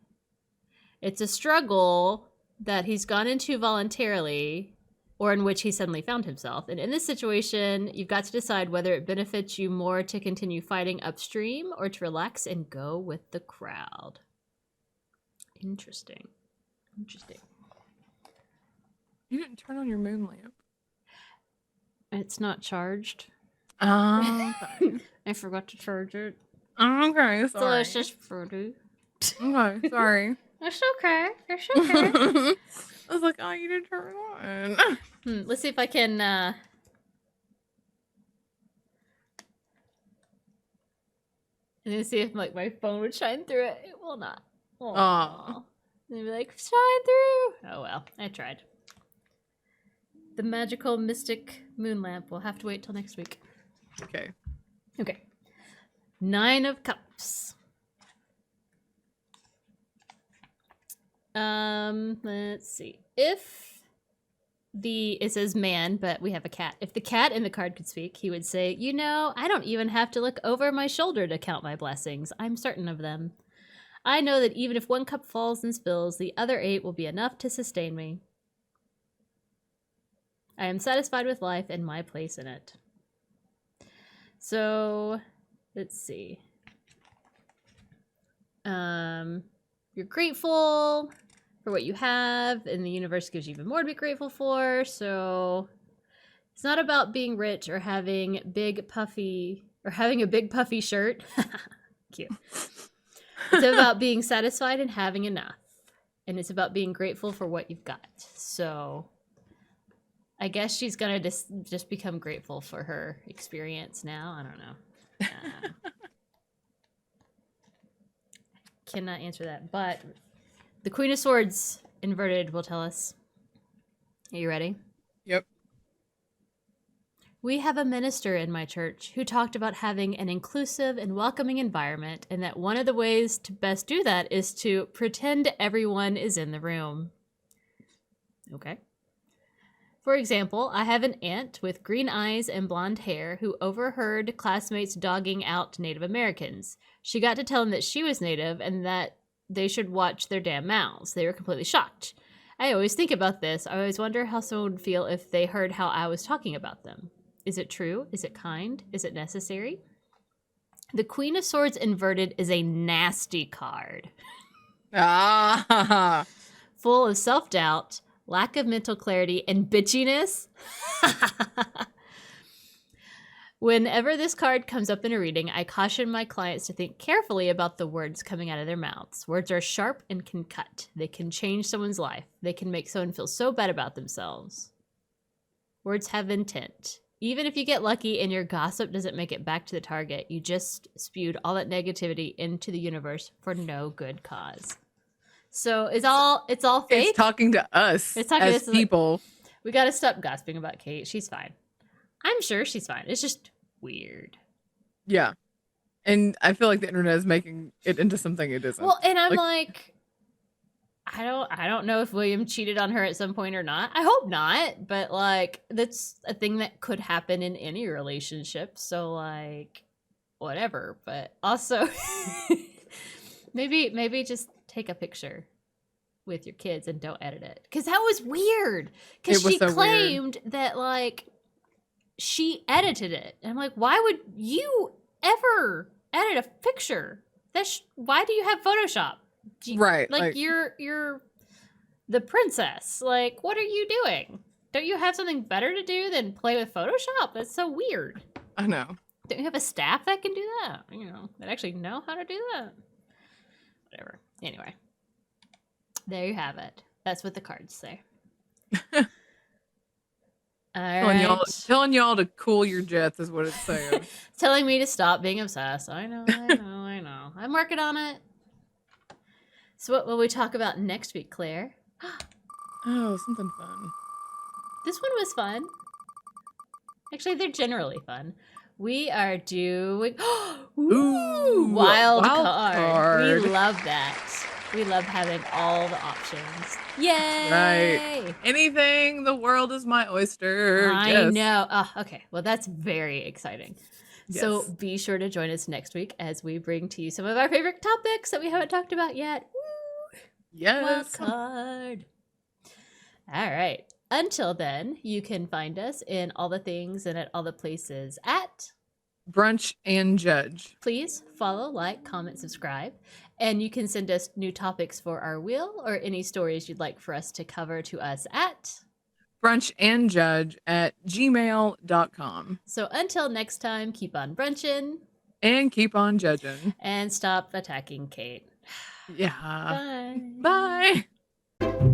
It's a struggle that he's gone into voluntarily or in which he suddenly found himself. And in this situation, you've got to decide whether it benefits you more to continue fighting upstream or to relax and go with the crowd. Interesting. You didn't turn on your moon lamp. It's not charged. Okay. I forgot to charge it. Okay, sorry. So it's just fruity. Okay, sorry. It's okay. It's okay. I was like, oh, you didn't turn it on. Let's see if I can... Let's see if like my phone would shine through it. It will not. Aw. They'd be like, shine through. Oh well, I tried. The magical mystic moon lamp. We'll have to wait till next week. Okay. Okay. Nine of Cups. Let's see. If it says man, but we have a cat. If the cat in the card could speak, he would say, "You know, I don't even have to look over my shoulder to count my blessings. I'm certain of them. I know that even if one cup falls and spills, the other 8 will be enough to sustain me. I am satisfied with life and my place in it." So, let's see. You're grateful for what you have, and the universe gives you even more to be grateful for. So it's not about being rich or having a big puffy shirt. Cute. It's about being satisfied and having enough. And it's about being grateful for what you've got. So I guess she's gonna just become grateful for her experience now. I don't know. Cannot answer that, but the Queen of Swords inverted will tell us. Are you ready? Yep. We have a minister in my church who talked about having an inclusive and welcoming environment, and that one of the ways to best do that is to pretend everyone is in the room. Okay. For example, I have an aunt with green eyes and blonde hair who overheard classmates dogging out Native Americans. She got to tell them that she was Native and that they should watch their damn mouths. They were completely shocked. I always think about this. I always wonder how someone would feel if they heard how I was talking about them. Is it true? Is it kind? Is it necessary? The Queen of Swords inverted is a nasty card. Ah. Full of self-doubt, lack of mental clarity, and bitchiness. Whenever this card comes up in a reading, I caution my clients to think carefully about the words coming out of their mouths. Words are sharp and can cut. They can change someone's life. They can make someone feel so bad about themselves. Words have intent. Even if you get lucky and your gossip doesn't make it back to the target, you just spewed all that negativity into the universe for no good cause. So it's all fake. It's talking to us as people. We got to stop gossiping about Kate. She's fine. I'm sure she's fine. It's just weird. Yeah. And I feel like the internet is making it into something it isn't. Well, and I'm like I don't know if William cheated on her at some point or not. I hope not, but like that's a thing that could happen in any relationship. So like whatever, but also maybe just take a picture with your kids and don't edit it. Cuz that was weird. Cuz she claimed that like she edited it. And I'm like, why would you ever edit a picture? Why do you have Photoshop? Right. Like you're the princess. Like, what are you doing? Don't you have something better to do than play with Photoshop? That's so weird. I know. Don't you have a staff that can do that? You know, that actually know how to do that? Whatever. Anyway. There you have it. That's what the cards say. Telling y'all to cool your jets is what it's saying. Telling me to stop being obsessed. I know. I'm working on it. So what will we talk about next week, Claire? Oh, something fun. This one was fun. Actually, they're generally fun. We are doing wild card. We love that. We love having all the options. Yay! Right. Anything. The world is my oyster. I know. Oh, okay. Well, that's very exciting. Yes. So be sure to join us next week as we bring to you some of our favorite topics that we haven't talked about yet. Woo! Yes. Wild card. All right. Until then, you can find us in all the things and at all the places at Brunch and Judge. Please follow, like, comment, subscribe. And you can send us new topics for our wheel or any stories you'd like for us to cover to us at brunchandjudge@gmail.com. So until next time, keep on brunching. And keep on judging. And stop attacking Kate. Yeah. Bye. Bye.